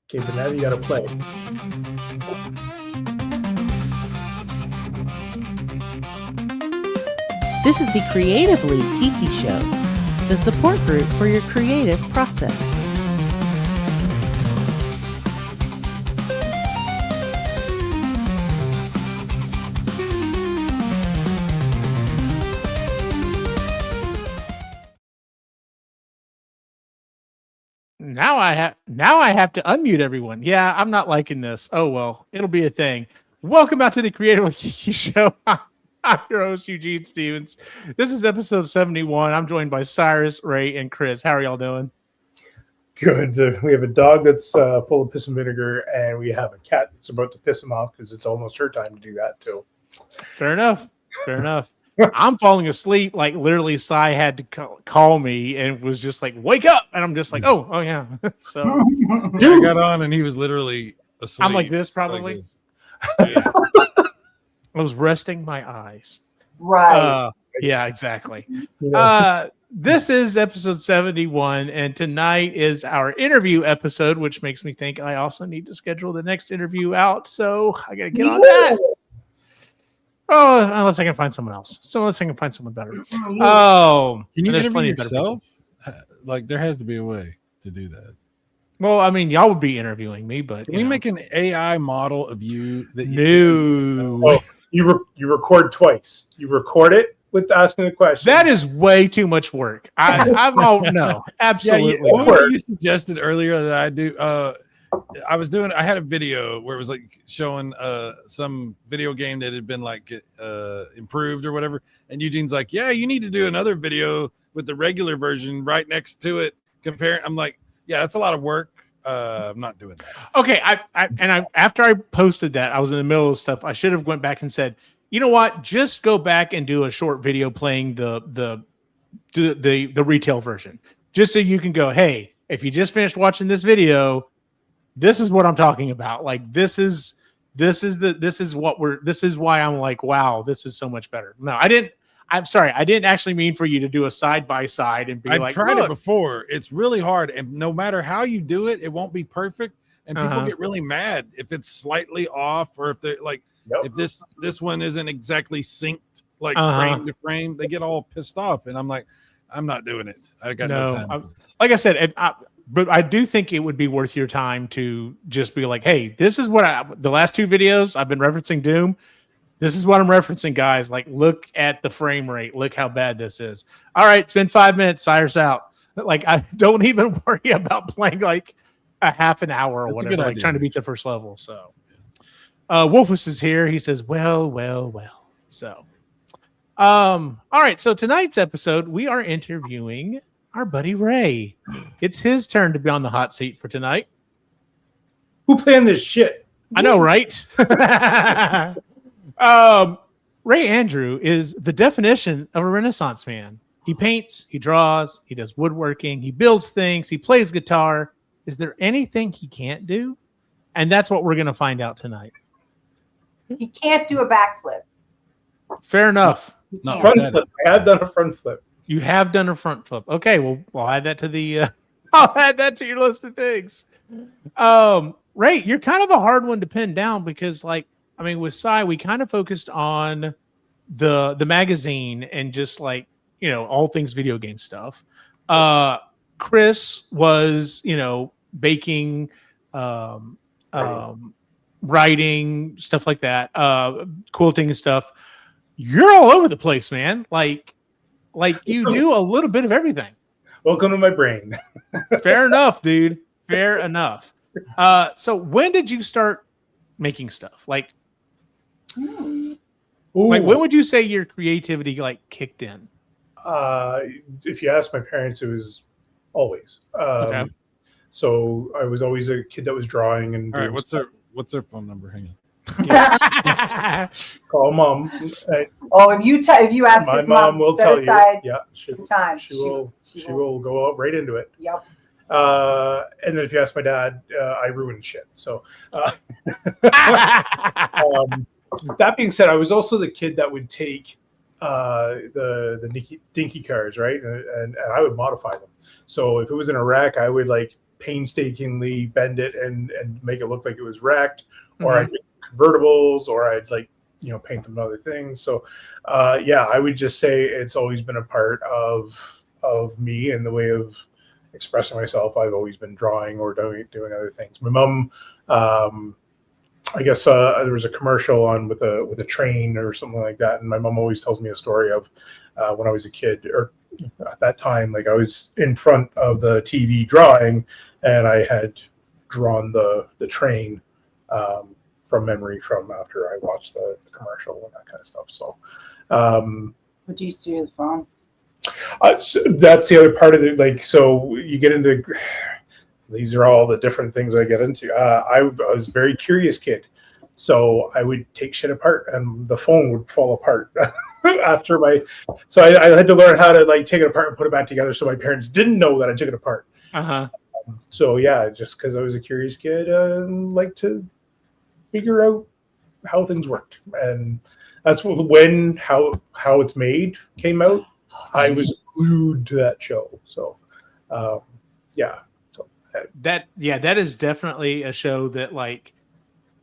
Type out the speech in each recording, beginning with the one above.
Okay, but now you gotta play. This is the Creatively Geeky Show, the support group for your creative process. Now I have to unmute everyone. Yeah, I'm not liking this. Oh well, it'll be a thing. Welcome back to the Creatively Geeky Show. I'm your host, Eugene Stevens. This is episode 71. I'm joined by Cyrus, Ray, and Chris. How are y'all doing? Good. We have a dog that's full of piss and vinegar, and we have a cat that's about to piss him off because it's almost her time to do that too. Fair enough. Fair enough. I'm falling asleep. Like literally, Cy had to call me and was just like, "Wake up!" And I'm just like, "Oh yeah." So I got on, and he was literally asleep. I'm like this, probably. Like this. Yeah. I was resting my eyes. Right. Yeah, exactly. Yeah. This is episode 71, and tonight is our interview episode, which makes me think I also need to schedule the next interview out. So I got to get on that. Oh, unless I can find someone else. So unless I can find someone better. Oh, Can you there's interview plenty of better yourself? Like, there has to be a way to do that. Well, I mean, y'all would be interviewing me, but Can we make an AI model of you? That no. Oh, you record twice. You record it with asking the question. That is way too much work. I'm all no, absolutely. Yeah, what was it you suggested earlier that I do? I had a video where it was like showing some video game that had been like improved or whatever, and Eugene's like, "Yeah, you need to do another video with the regular version right next to it." Compare. I'm like, "Yeah, that's a lot of work. I'm not doing that." Okay, after I posted that, I was in the middle of stuff. I should have went back and said, you know what? Just go back and do a short video playing the retail version, just so you can go, hey, if you just finished watching this video, this is what I'm talking about. Like this is why I'm like, wow, this is so much better. No, I didn't. I'm sorry, I didn't actually mean for you to do a side by side and be I've like, tried it look. before. It's really hard, and no matter how you do it, it won't be perfect. And people get really mad if it's slightly off, or if they're like, if this one isn't exactly synced, like frame to frame, they get all pissed off. And I'm like, I'm not doing it. I got no time for this. Like I said, but I do think it would be worth your time to just be like, hey, this is what the last two videos I've been referencing Doom. This is what I'm referencing, guys. Like, look at the frame rate. Look how bad this is. All right, it's been 5 minutes. Cyrus out. Like, I don't even worry about playing like a half an hour or whatever, like trying to beat the first level. So, Wolfus is here. He says, well. So, all right. So tonight's episode, we are interviewing our buddy Ray. It's his turn to be on the hot seat for tonight. Who planned this shit? I know, right? Ray Andrew is the definition of a Renaissance man. He paints, he draws, he does woodworking, he builds things, he plays guitar. Is there anything he can't do? And that's what we're going to find out tonight. He can't do a backflip. Fair enough. No, Front flip. I have done a front flip. You have done a front flip. Okay, well, I'll add that to the. I'll add that to your list of things. Ray, you're kind of a hard one to pin down because, like, I mean, with Cy, we kind of focused on the magazine and just like all things video game stuff. Chris was baking, writing, stuff like that, quilting and stuff. You're all over the place, man. Like you do a little bit of everything. Welcome to my brain. Fair enough, dude. Fair enough. So when did you start making stuff? Like when would you say your creativity like kicked in? If you ask my parents, it was always. Okay. So I was always a kid that was drawing and. All right, what's their phone number? Hang on. Call mom. Oh, if you ask my his mom will tell you. Yeah, some time. She will go out right into it. Yep. And then if you ask my dad, I ruined shit. So that being said, I was also the kid that would take the dinky cars, right, and I would modify them. So if it was in a rack, I would like painstakingly bend it and make it look like it was wrecked, or I'd make convertibles, or I'd like, paint them other things. So I would just say it's always been a part of me and the way of expressing myself. I've always been drawing or doing other things. My mom, I guess there was a commercial on with a train or something like that, and my mom always tells me a story of when I was a kid, or at that time, like I was in front of the TV drawing, and I had drawn the train from memory from after I watched the commercial and that kind of stuff. So, What do you used to do with the phone? so that's the other part of it. Like, so you get into, these are all the different things I get into. I was a very curious kid. So I would take shit apart and the phone would fall apart after so I had to learn how to like take it apart and put it back together. So my parents didn't know that I took it apart. So yeah, just because I was a curious kid, like to figure out how things worked. And that's how it's made came out. I was glued to that show. So, yeah. So that is definitely a show that like,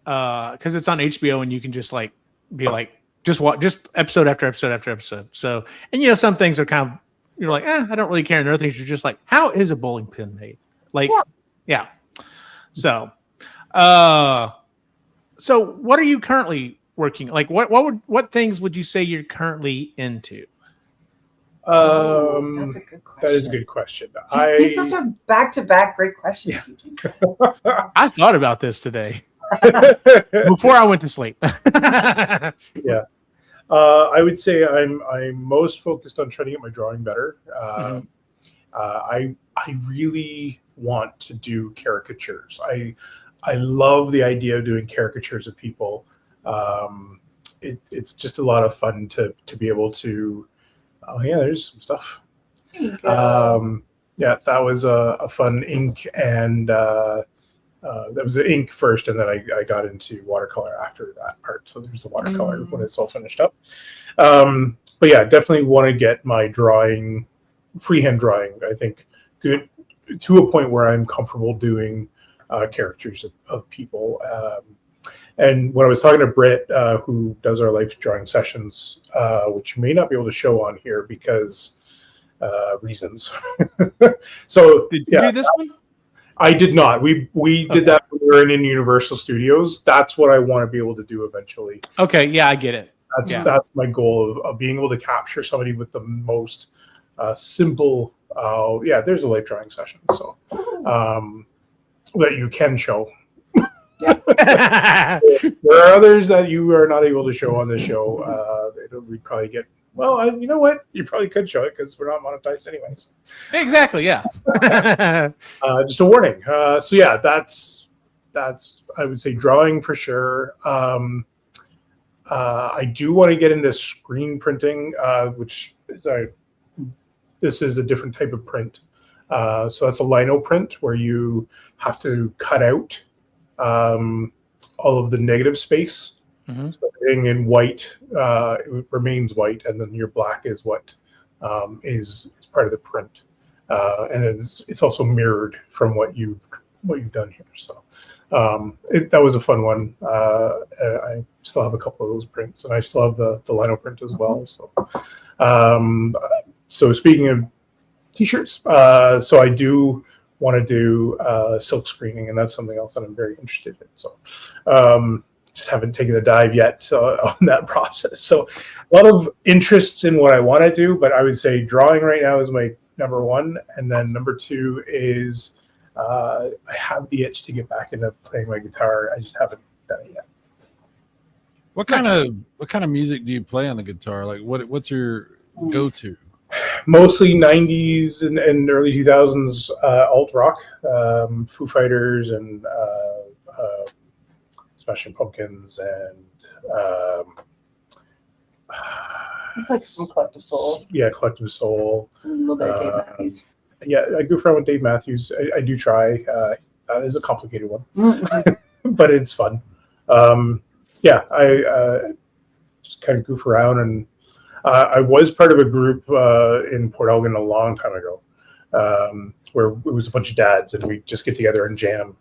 because it's on HBO and you can just like be like just watch just episode after episode after episode. So, and some things are kind of you're like, I don't really care, and other things you're just like, how is a bowling pin made? Like, yeah. So, so what are you currently working? Like, what things would you say you're currently into? That's a good question. That is a good question. Those are back-to-back great questions. Yeah. I thought about this today before I went to sleep. Yeah. I would say I'm most focused on trying to get my drawing better. I really want to do caricatures. I love the idea of doing caricatures of people. It's just a lot of fun to be able to. Oh yeah, there's some stuff. Yeah, that was a fun ink, and that was the ink first, and then I got into watercolor after that part. So there's the watercolor when it's all finished up. But yeah, definitely want to get my drawing, freehand drawing, I think, good to a point where I'm comfortable doing characters of people. And when I was talking to Britt, who does our life drawing sessions, which you may not be able to show on here because reasons. So did you do this one? I did not. We did that when we were in Universal Studios. That's what I want to be able to do eventually. Okay, yeah, I get it. That's my goal of being able to capture somebody with the most simple. There's a life drawing session, so that you can show. There are others that you are not able to show on this show. We'd probably get. Well, you know what? You probably could show it because we're not monetized anyways. Exactly. Yeah. Just a warning. So yeah, that's I would say drawing for sure. I do want to get into screen printing, which this is a different type of print. So that's a lino print where you have to cut out all of the negative space. So everything in white, it remains white, and then your black is what is part of the print, and it's also mirrored from what you've done here. So that was a fun one. I still have a couple of those prints, and I still have the lino print as well. So, so speaking of t-shirts, so I do want to do silk screening, and that's something else that I'm very interested in. So just haven't taken the dive yet on that process. So a lot of interests in what I want to do, but I would say drawing right now is my number one, and then number two is I have the itch to get back into playing my guitar. I just haven't done it yet. What kind of music do you play on the guitar? Like what's your go-to? Mostly 90s and early 2000s alt rock, Foo Fighters and Smashing Pumpkins and like some Collective Soul. Yeah, Collective Soul. A little bit of Dave Matthews. Yeah, I goof around with Dave Matthews. I do try. That is a complicated one, but it's fun. I just kind of goof around, and I was part of a group in Port Elgin a long time ago where it was a bunch of dads and we just get together and jam.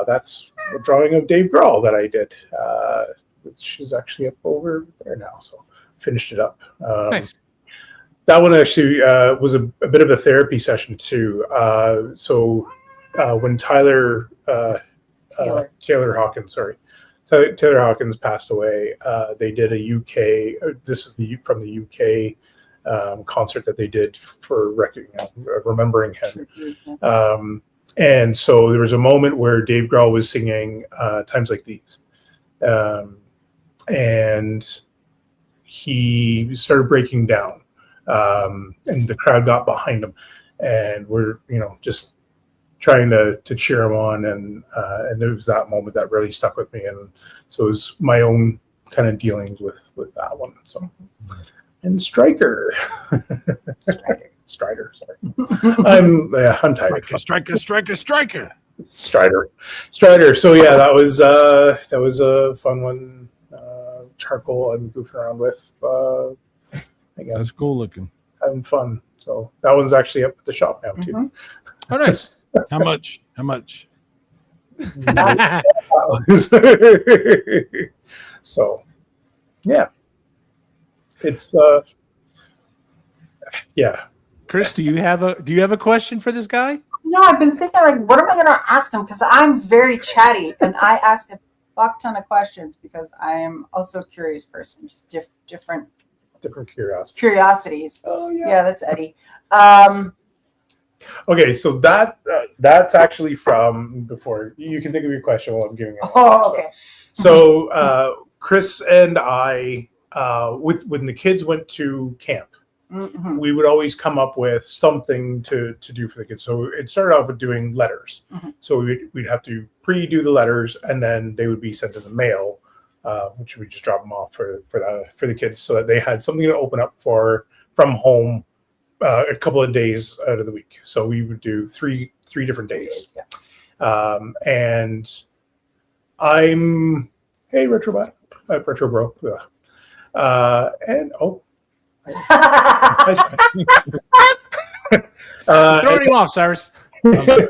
That's a drawing of Dave Grohl that I did, which is actually up over there now. So finished it up. Nice. That one actually was a bit of a therapy session too. When Taylor Hawkins passed away, they did a UK. This is from the UK concert that they did for remembering him. And so there was a moment where Dave Grohl was singing "Times Like These," and he started breaking down, and the crowd got behind him, and we're just trying to cheer him on, and it was that moment that really stuck with me, and so it was my own kind of dealings with that one. So, and Strider, sorry, I'm tired. Striker. Strider. So yeah, that was a fun one. Charcoal I'm goofing around with. Again, That's cool looking. having fun. So that one's actually up at the shop now too. Oh, nice. How much? So yeah, it's yeah. Chris, do you have a question for this guy? No, I've been thinking, like, what am I going to ask him? Because I'm very chatty and I ask a fuck ton of questions because I am also a curious person, just different curiosities. Oh yeah. Yeah, that's Eddie. Okay, so that's actually from before. You can think of your question while I'm giving it. Oh, okay. So Chris and I, when the kids went to camp, Mm-hmm. we would always come up with something to do for the kids. So it started off with doing letters. Mm-hmm. So we'd have to pre-do the letters, and then they would be sent in the mail, which we just drop them off for the kids, so that they had something to open up from home a couple of days out of the week. So we would do three different days. Yeah. And I'm retro bro. And Throwing him off, Cyrus. So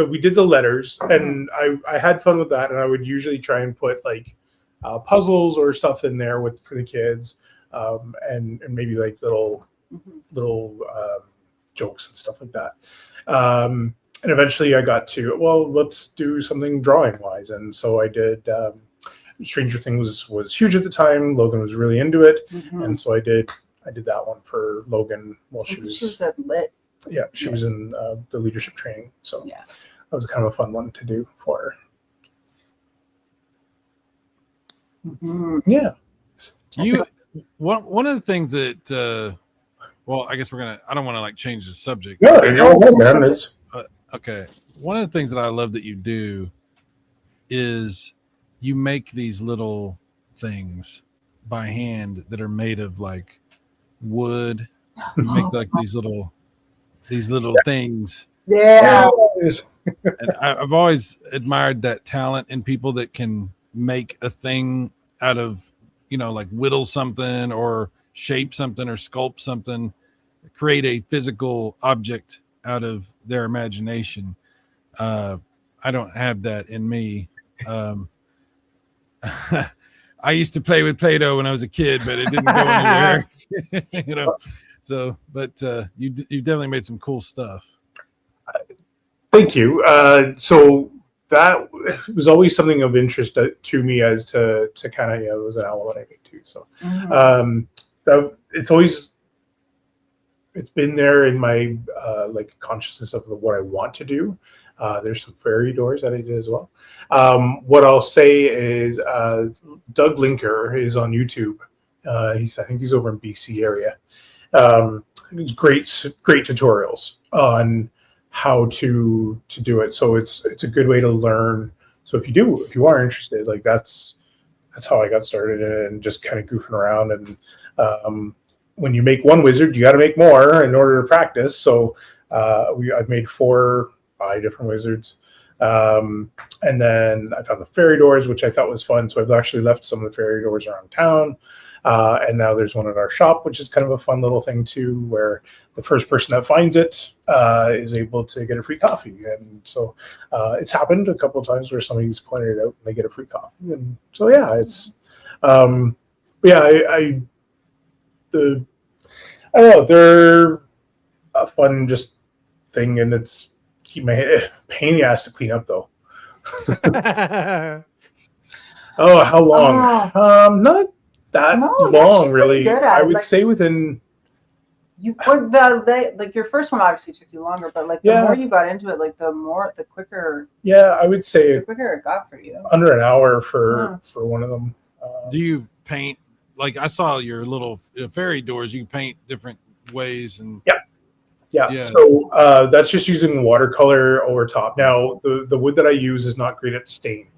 we did the letters, and I had fun with that, and I would usually try and put like puzzles or stuff in there for the kids, and maybe like little jokes and stuff like that. And eventually I got to, let's do something drawing wise. And so I did, Stranger Things was huge at the time. Logan was really into it. Mm-hmm. And so I did that one for Logan while she was at lit. Yeah, she was in the leadership training. So yeah, that was kind of a fun one to do for her. Mm-hmm. Yeah. One of the things that, I guess I don't want to like change the subject. Yeah, man. Okay. One of the things that I love that you do is you make these little things by hand that are made of like wood. You make like these little things. Yeah. And I've always admired that talent in people that can make a thing out of, like whittle something or shape something or sculpt something, create a physical object out of their imagination. I don't have that in me. I used to play with Play-Doh when I was a kid, but it didn't go anywhere. So, but you definitely made some cool stuff. Thank you. So that was always something of interest to me as to kind of, it was an element I made too. So it's been there in my like consciousness of what I want to do. There's some fairy doors that I did as well. What I'll say is Doug Linker is on YouTube. I think he's over in BC area. It's great tutorials on how to do it. So it's a good way to learn. So if you are interested, like that's how I got started and just kind of goofing around. And when you make one wizard, you got to make more in order to practice. So I've made 4 or 5 different wizards. And then I found the fairy doors, which I thought was fun. So I've actually left some of the fairy doors around town. And now there's one at our shop, which is kind of a fun little thing too, where the first person that finds it is able to get a free coffee. And so it's happened a couple of times where somebody's pointed it out and they get a free coffee. And so, yeah, it's, yeah, I don't know, they're a fun just thing, and it's keep my pain in the ass to clean up though. Oh, how long? Not that long, really. I would say within. Like your first one obviously took you longer, but like the more you got into it, like the quicker. Yeah, I would say the quicker it got for you. Under an hour for one of them. Do you paint? Like I saw your little fairy doors. You paint different ways and. Yeah. So that's just using watercolor over top. Now the wood that I use is not great at stain.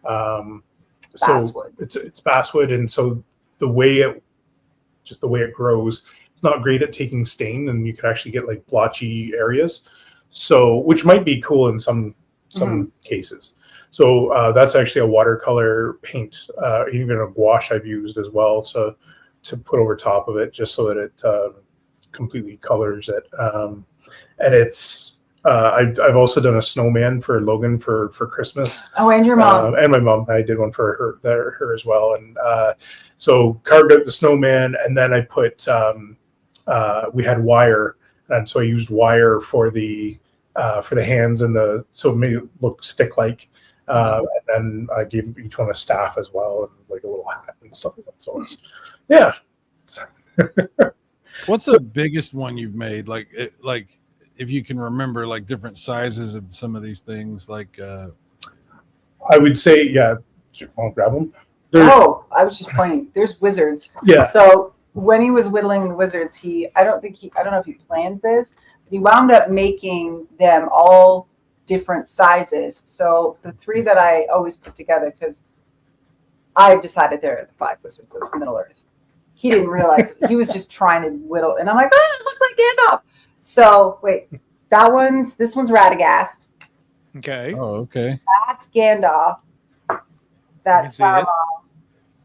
Basswood. It's basswood, and so the way it grows, it's not great at taking stain, and you could actually get like blotchy areas. So which might be cool in some cases. So that's actually a watercolor paint, even a gouache I've used as well to put over top of it, just so that it completely colors it. And it's I've also done a snowman for Logan for Christmas. Oh, and your mom. And my mom. I did one for her as well. And so carved out the snowman, and then I put we had wire, and so I used wire for the hands and so it made it look stick-like. And then I gave each one a staff as well, and like a little hat and stuff like that. So it's, yeah. What's the biggest one you've made? Like if you can remember, like different sizes of some of these things. Like I would say, yeah. I'll grab them. I was just pointing. There's wizards. Yeah. So when he was whittling the wizards, I don't know if he planned this, but he wound up making them all different sizes. So the 3 that I always put together, because I decided they're the 5 wizards of Middle Earth. He didn't realize it. He was just trying to whittle, and I'm like, it looks like Gandalf. So wait, this one's Radagast. Okay. Oh, okay. That's Gandalf. That's Saruman.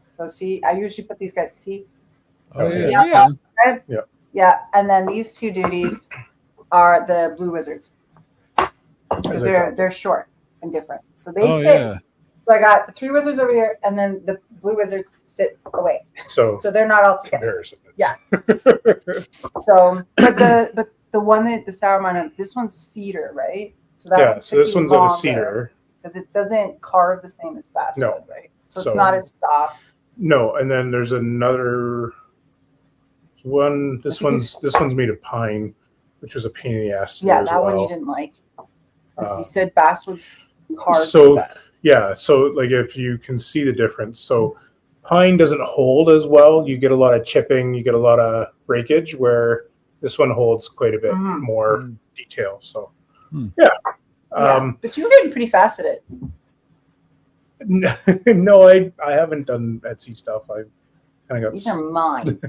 So see, I usually put these guys. See. Oh yeah. Yeah, and then these 2 duties are the blue wizards because they're short and different. So they sit. Yeah. So I got the 3 wizards over here, and then the blue wizards sit away. So they're not all together. Yeah. So, but the one that the Saruman, this one's cedar, right? So that so this one's out of cedar because it doesn't carve the same as basswood, right? So it's not as soft. No, and then there's another one. This one's made of pine, which was a pain in the ass. That one you didn't like. Because you said basswood's carved the best. Yeah, so like if you can see the difference, so pine doesn't hold as well. You get a lot of chipping, you get a lot of breakage, where this one holds quite a bit more detail. So yeah. But you're getting pretty fast at it. No, I haven't done Etsy stuff. I kind of got. These are mine.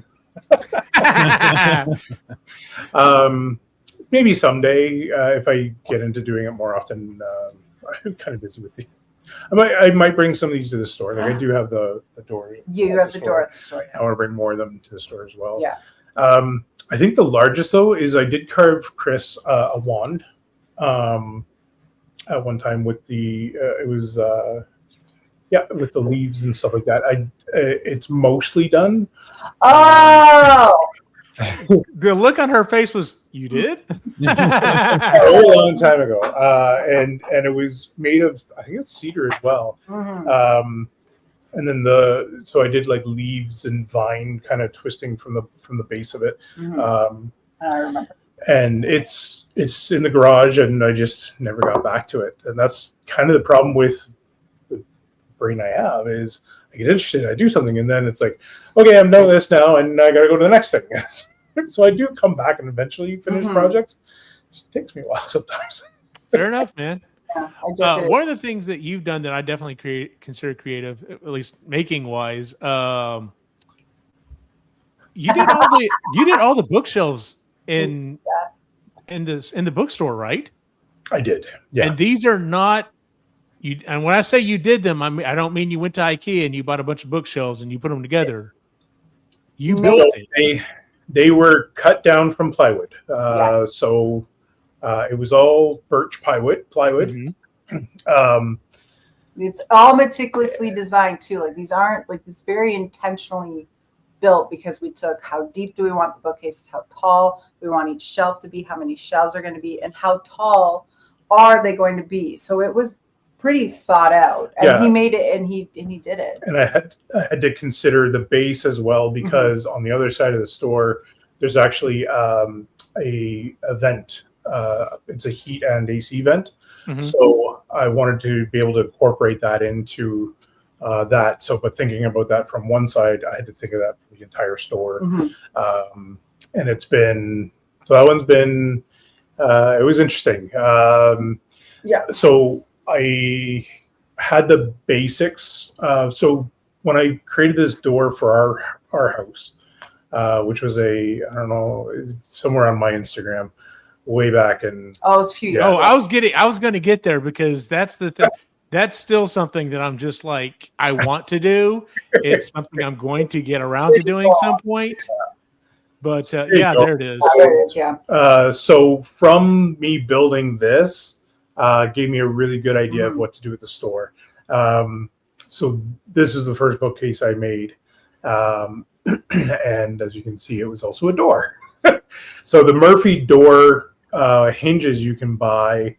Maybe someday if I get into doing it more often. I'm kind of busy with the. I might bring some of these to the store. Like I do have the door. You have the door at the store. I want to bring more of them to the store as well. Yeah. I think the largest though is I did carve Chris a wand at one time with the it was with the leaves and stuff like that. It's mostly done. Oh. The look on her face was, you did? A very long time ago, and it was made of, I think it's cedar as well. And then so I did like leaves and vine kind of twisting from the base of it. I remember. And it's in the garage, and I just never got back to it. And that's kind of the problem with the brain I have is I get interested, I do something, and then it's like, okay, I'm done with this now, and I got to go to the next thing. So I do come back and eventually finish projects. It just takes me a while sometimes. Fair enough, man. Yeah, one of the things that you've done that I definitely consider creative, at least making wise, you did all the bookshelves in the bookstore, right? I did. Yeah. And these are not And when I say you did them, I don't mean you went to IKEA and you bought a bunch of bookshelves and you put them together. You built it. They were cut down from plywood. Yes. So it was all birch plywood. Mhm. It's all meticulously designed too. Like these aren't like this very intentionally built because we took how deep do we want the bookcases, how tall we want each shelf to be, how many shelves are going to be, and how tall are they going to be. So it was pretty thought out, and he made it, and he did it. And I had to consider the base as well because on the other side of the store, there's actually a vent. It's a heat and AC vent. Mhm. So I wanted to be able to incorporate that into that. So, but thinking about that from one side, I had to think of that for the entire store. And it's been, so that one's been, it was interesting. So I had the basics. So when I created this door for our house, which was I don't know, somewhere on my Instagram, way back in. Oh, it was a few years ago. I was going to get there because that's the thing. That's still something that I'm just like, I want to do. It's something I'm going to get around to doing some point. But there it is. So from me building this, gave me a really good idea of what to do with the store. So this is the first bookcase I made. And as you can see, it was also a door. So the Murphy door hinges you can buy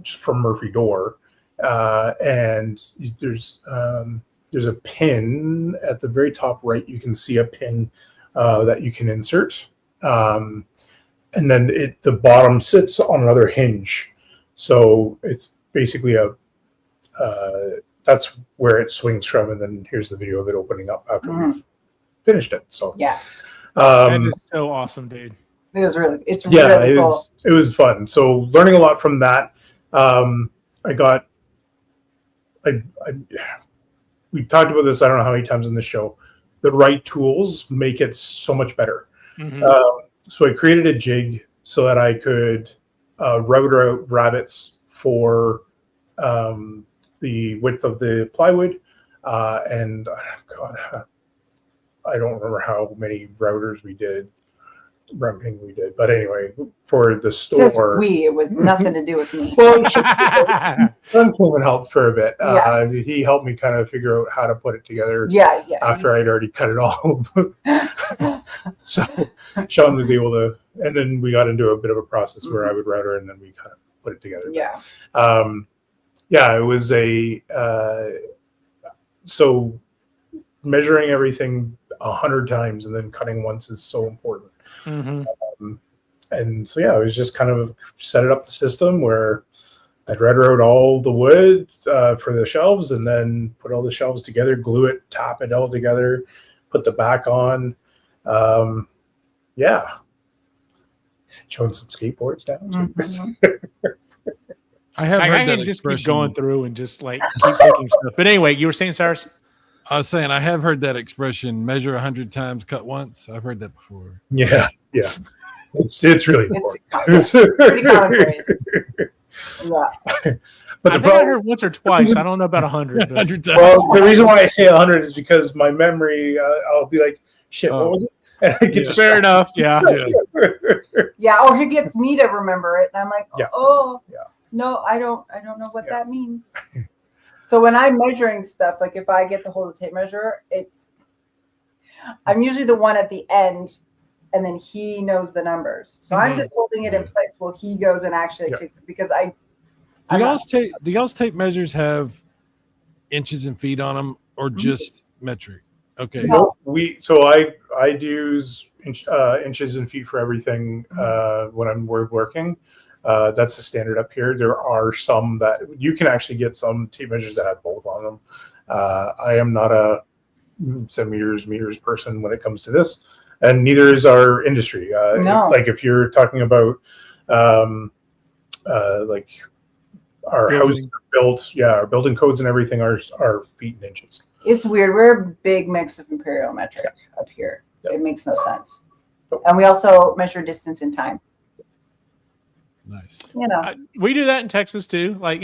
just from Murphy Door. And there's a pin at the very top right. You can see a pin that you can insert. And then the bottom sits on another hinge. So it's basically that's where it swings from. And then here's the video of it opening up after we've finished it. So that is so awesome, dude. It was really cool. It was fun. So learning a lot from that. We talked about this, I don't know how many times in the show. The right tools make it so much better. So I created a jig so that I could router out rabbets for the width of the plywood. And God, I don't remember how many routing we did. But anyway, for the store. It says it was nothing to do with me. Well, Son came and helped for a bit. He helped me kind of figure out how to put it together. After I'd already cut it all. So Sean was able to, and then we got into a bit of a process where I would router and then we kind of put it together. It was so measuring everything 100 times and then cutting once is so important. And so I was just kind of set it up the system where I'd router out all the wood for the shelves and then put all the shelves together, glue it, top it all together, put the back on. Showing some skateboards down. I have heard I that can just expression. keep going through and just like keep picking stuff. But anyway, you were saying, Cyrus? I was saying I have heard that expression: measure 100 times, cut once. I've heard that before. Yeah. It's really important. It's pretty common phrase. But I think I heard once or twice. I don't know about 100. 100 times. Well, the reason why I say 100 is because my memory, I'll be like, shit, what was it? And I get Fair enough. Yeah. Or he gets me to remember it, and I'm like, no, I don't know what that means. So when I'm measuring stuff, like if I get to hold a tape measure, I'm usually the one at the end, and then he knows the numbers. So I'm just holding it in place while he goes and actually takes it because do y'all's tape measures have inches and feet on them or just metric? Okay. No, I'd use inches and feet for everything when I'm working. That's the standard up here. There are some that you can actually get some tape measures that have both on them. I am not a centimeters, meters person when it comes to this, and neither is our industry. Like if you're talking about like our houses are built, our building codes and everything are feet and inches. It's weird. We're a big mix of imperial metric up here. It makes no sense. And we also measure distance in time. Nice. You know, We do that in Texas too. Like,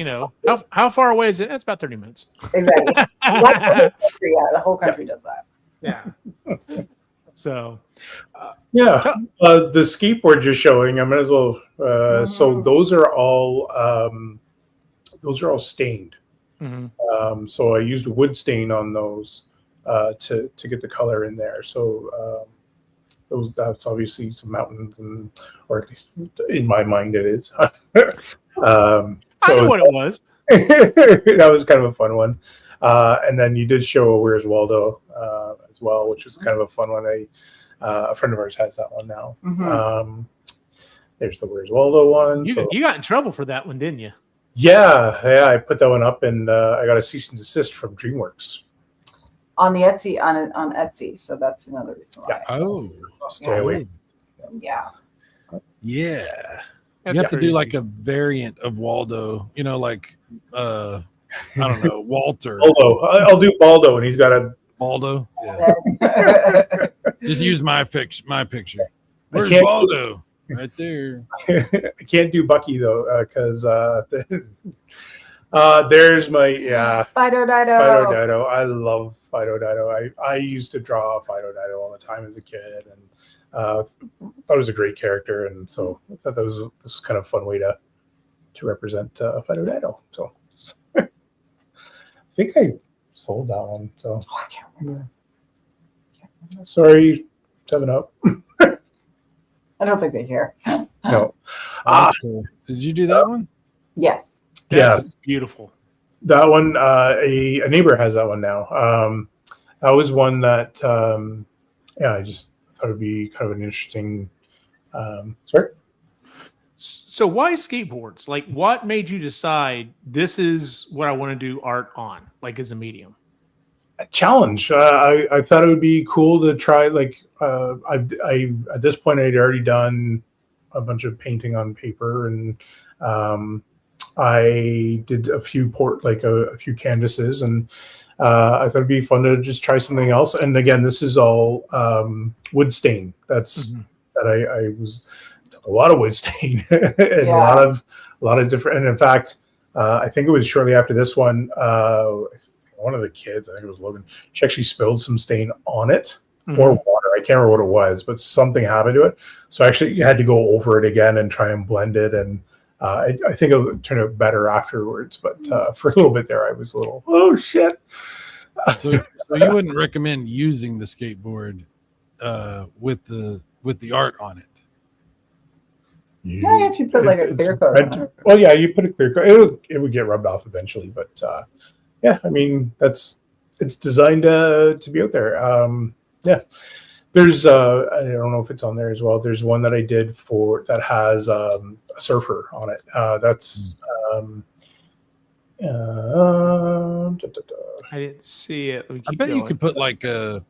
how far away is it? That's about 30 minutes. exactly. Yeah, the whole country does that. Yeah. So, Yeah, Tell- the skateboard you're showing, I might as well. So those are all stained. mhm. So I used wood stain on those to get the color in there. So that's obviously some mountains, or at least in my mind it is. I know what it was. That was kind of a fun one. And then you did show a Where's Waldo as well, which was kind of a fun one. A friend of ours has that one now. There's the Where's Waldo one. You got in trouble for that one, didn't you? Yeah, I put that one up, and I got a cease and desist from DreamWorks. On the Etsy, on Etsy. So that's another reason why. Oh, I'll stay away. Yeah. yeah. That's You have to do crazy. like a variant of Waldo, like I don't know, Walter. Waldo, I'll do Baldo, and he's got a. Waldo. Yeah. Just use my picture. Where's can't- Waldo? Right there. I can't do Bucky though, because there's my Fido Dido. Fido Dido. I love Fido Dido. I used to draw Fido Dido all the time as a kid, and thought it was a great character, and so I thought this was kind of a fun way to represent Fido Dido. So I think I sold that one. So Oh, I can't remember. sorry, 7-Up. I don't think they care. No. That's cool. Did you do that one? Yes. That's beautiful. That one, a neighbor has that one now. That was one that, I just thought it'd be kind of an interesting. Sorry. So why skateboards? Like, what made you decide this is what I want to do art on, like as a medium? A challenge. I thought it would be cool to try. Like, I at this point I'd already done a bunch of painting on paper, and I did a few a few canvases, and I thought it'd be fun to just try something else. And again, this is all wood stain. That's that I took a lot of wood stain and a lot of different. And in fact, I think it was shortly after this one. One of the kids, I think it was Logan, she actually spilled some stain on it or water. I can't remember what it was, but something happened to it. So I actually had to go over it again and try and blend it. And I think it turned out better afterwards. But for a little bit there, I was a little, oh shit. So you wouldn't recommend using the skateboard with the art on it? Yeah, if you put like a clear coat on it. Well, yeah, you put a clear coat. It would get rubbed off eventually, but yeah, I mean it's designed to be out there. Yeah, there's I don't know if it's on there as well. There's one that I did that has a surfer on it. That's I didn't see it. I bet you could put like a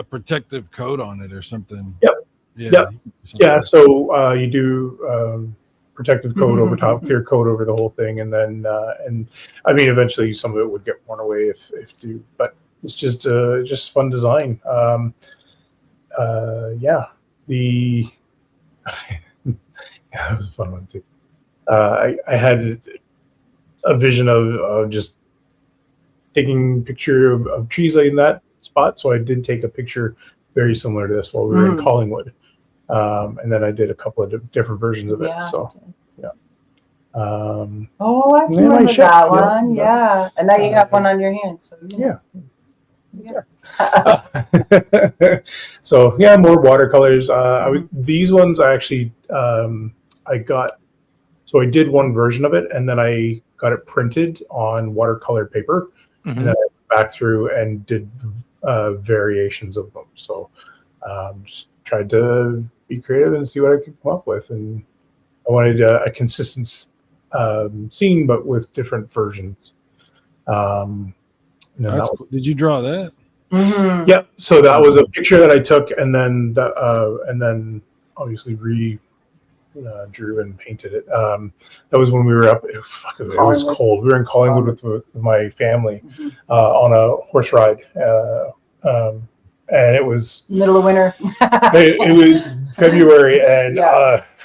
protective coat on it or something. Yep. Yeah. Yeah. So you do protective coat over top, clear coat over the whole thing, and then and I mean eventually some of it would get worn away if you. But it's just fun design. Yeah. The that was a fun one too. I had a vision of just taking a picture of trees in that spot, so I did take a picture very similar to this while we were in Collingwood. And then I did a couple of different versions of it. So, yeah. Oh, I remember that one. Yeah. And now you have one on your hand. So, yeah. So, yeah, more watercolors. These ones I actually, I got, so I did one version of it and then I got it printed on watercolor paper. And then I went back through and did variations of them. So, just tried to be creative and see what I could come up with. And I wanted a consistent scene, but with different versions. That's cool. Did you draw that? Yeah. So that was a picture that I took, and then obviously drew and painted it. That was when we were up. It was cold. We were in Collingwood with my family on a horse ride. And it was middle of winter. it was February, and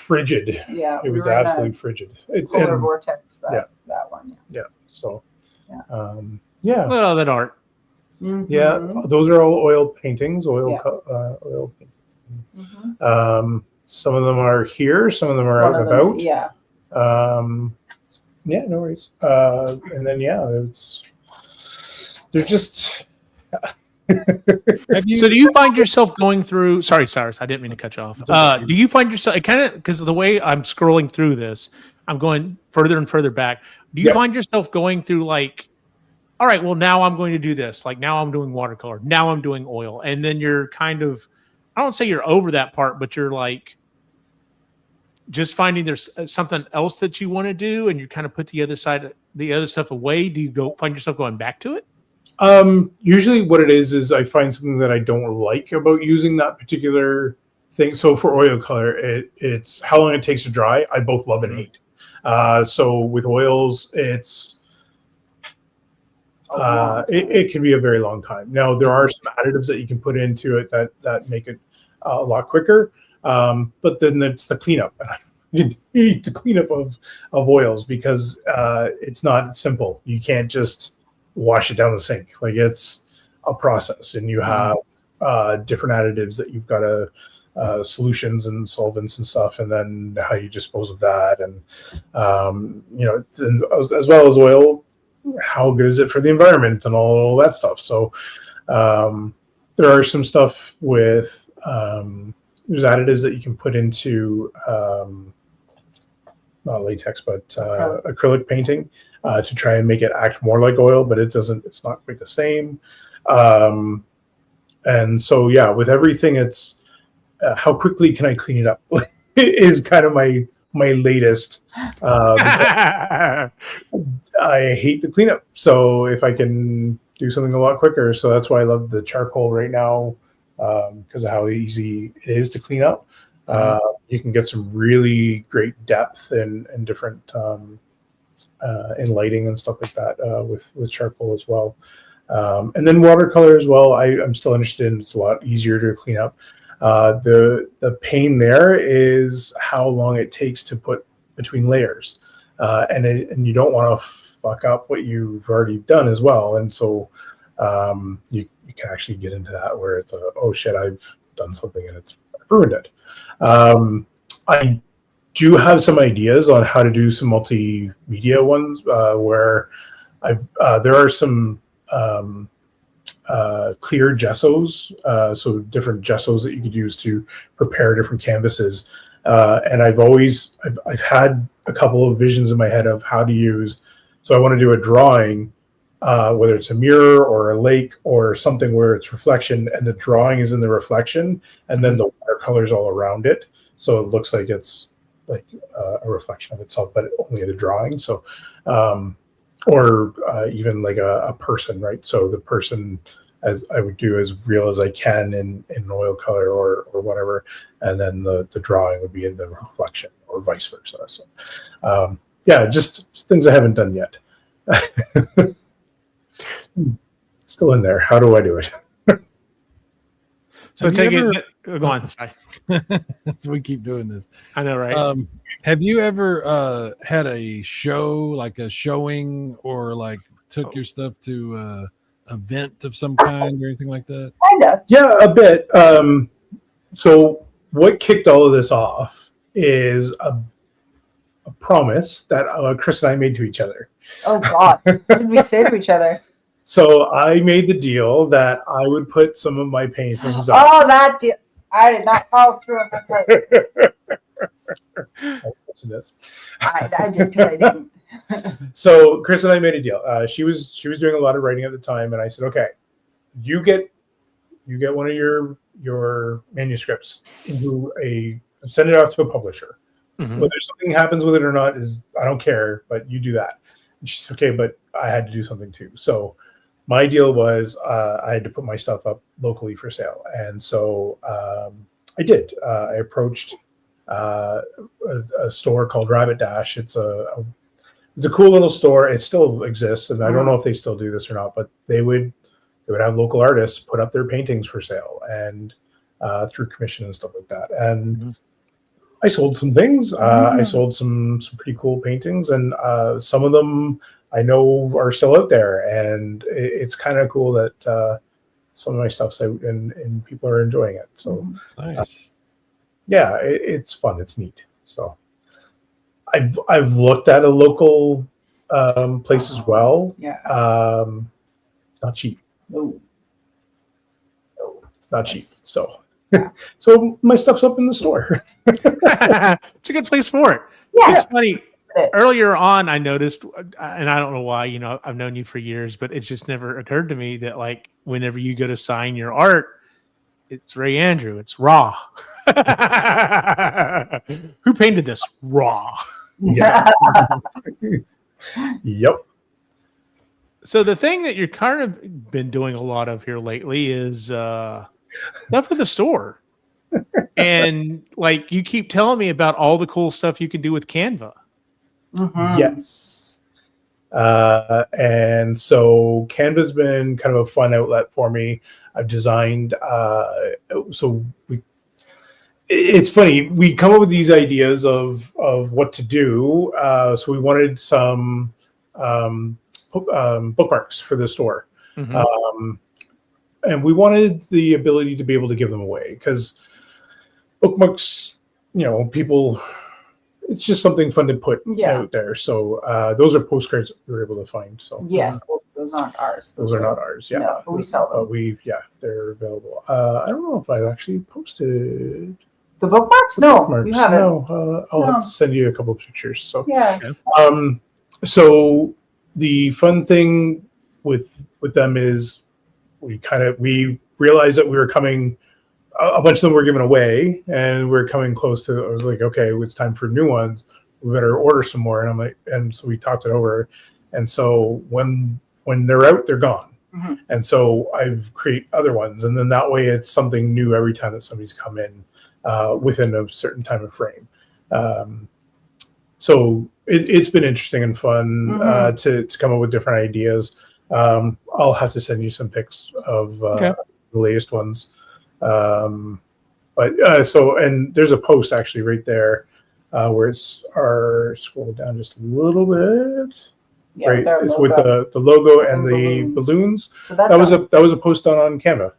frigid. Yeah, It we was were in a absolutely frigid. It's polar and, vortex. That yeah. one. yeah. So Yeah. yeah. Well, that art. Yeah, Mhm. those are all oil paintings, Yeah. oil. Mhm. Some of them are here, some of them are One out of and them, about. yeah. Yeah, no worries. And then they're just. Have you? So do you find yourself going through? Sorry, Cyrus, I didn't mean to cut you off. It's okay. Do you find yourself kind of because of the way I'm scrolling through this, I'm going further and further back. Do you Yeah. find yourself going through like, all right, well now I'm going to do this. Like now I'm doing watercolor. Now I'm doing oil, and then you're kind of, I don't say you're over that part, but you're like just finding there's something else that you want to do, and you kind of put the other stuff away. Do you go find yourself going back to it? Usually what it is I find something that I don't like about using that particular thing. So for oil color, it's how long it takes to dry. I both love and hate. So with oils, it can be a very long time. Now there are some additives that you can put into it that make it a lot quicker. But then it's the cleanup. You hate the cleanup of oils because it's not simple. You can't just wash it down the sink. Like it's a process, and you have different additives that you've got to solutions and solvents and stuff, and then how you dispose of that, and as well as oil, how good is it for the environment and all that stuff. So there are some stuff with there's additives that you can put into not latex but acrylic painting to try and make it act more like oil, but it's not quite the same. And so yeah, with everything, it's how quickly can I clean it up is kind of my latest. I hate the cleanup, so if I can do something a lot quicker, so that's why I love the charcoal right now, because of how easy it is to clean up. You can get some really great depth and different in lighting and stuff like that with charcoal as well. And then watercolor as well, I'm still interested in. It's a lot easier to clean up. The pain there is how long it takes to put between layers, and you don't want to fuck up what you've already done as well. And so you can actually get into that where it's oh shit, I've done something and it's ruined it. I do have some ideas on how to do some multimedia ones where there are some clear gessos, so different gessos that you could use to prepare different canvases. And I've had a couple of visions in my head of how to use. So I want to do a drawing, whether it's a mirror or a lake or something where it's reflection, and the drawing is in the reflection, and then the watercolors all around it, so it looks like it's like a reflection of itself, but only the drawing. So, or even like a person, right? So the person, as I would do as real as I can in oil color or whatever, and then the drawing would be in the reflection, or vice versa. So, yeah, just things I haven't done yet. Still in there. How do I do it? So go on. Sorry. So we keep doing this. I know, right? Have you ever had a show, like a showing, or like took your stuff to a event of some kind or anything like that? Kinda. Yeah, a bit. So what kicked all of this off is a promise that Chris and I made to each other. Oh God, what did we say to each other? So I made the deal that I would put some of my paintings up. Oh, that deal. I did not follow through on that part. I did because I didn't. So Chris and I made a deal. She was doing a lot of writing at the time, and I said, okay, you get one of your manuscripts send it out to a publisher. Mm-hmm. Whether something happens with it or not I don't care, but you do that. And she's okay, but I had to do something too. So my deal was I had to put my stuff up locally for sale, and so I did. I approached a store called Rabbit Dash. It's a cool little store. It still exists, and I don't know if they still do this or not, but they would have local artists put up their paintings for sale and through commission and stuff like that. And I sold some things. I sold some pretty cool paintings, and some of them I know are still out there, and it's kind of cool that some of my stuff's out and people are enjoying it. So Nice. yeah, it's fun. It's neat. So I've looked at a local place as well. Yeah. It's not cheap. Ooh. It's not cheap. So so my stuff's up in the store. It's a good place for it. Yeah. It's funny. Earlier on, I noticed, and I don't know why, you know, I've known you for years, but it just never occurred to me that, like, whenever you go to sign your art, it's Ray Andrew, it's raw. Who painted this? Raw. Yeah. Yep. So the thing that you're kind of been doing a lot of here lately is stuff for the store. And like you keep telling me about all the cool stuff you can do with Canva. Yes. And so Canva's been kind of a fun outlet for me. I've designed, it's funny, we come up with these ideas of what to do. So we wanted some bookmarks for the store. And we wanted the ability to be able to give them away, because bookmarks, you know, people, it's just something fun to put out there. So those are postcards that we were able to find. So yes, those aren't ours. Those are not ours. Yeah, no, but we sell them. They're available. I don't know if I actually posted the bookmarks. No, you haven't. No, I'll have to send you a couple of pictures. So yeah. So the fun thing with them is we realized that we were coming. A bunch of them were given away, and we're coming close to. I was like, okay, it's time for new ones. We better order some more. And I'm like, and so we talked it over. And so when they're out, they're gone. And so I've create other ones, and then that way it's something new every time that somebody's come in within a certain time of frame. So it's been interesting and fun to come up with different ideas. I'll have to send you some pics of the latest ones. And there's a post actually right there where it's scroll down just a little bit. Yeah, right, it's with the logo and the balloons. So that was a post on Canva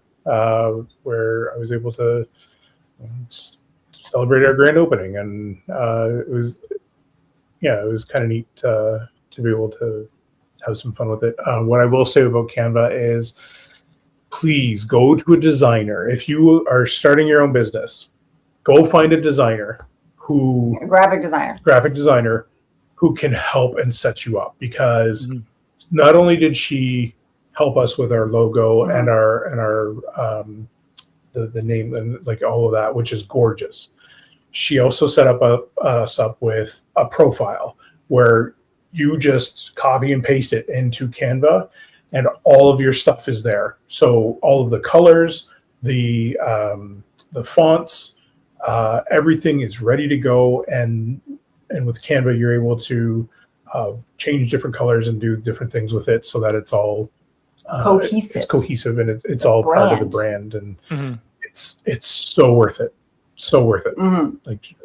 where I was able to celebrate our grand opening, and it was kind of neat to be able to have some fun with it. What I will say about Canva is, please go to a designer. If you are starting your own business, go find a designer graphic designer who can help and set you up, because not only did she help us with our logo and our the name and like all of that, which is gorgeous. She also set us up with a profile where you just copy and paste it into Canva, and all of your stuff is there. So all of the colors, the fonts, everything is ready to go. And with Canva, you're able to change different colors and do different things with it, so that it's all cohesive. It's cohesive, and it's all part of the brand. And it's so worth it. So worth it. Like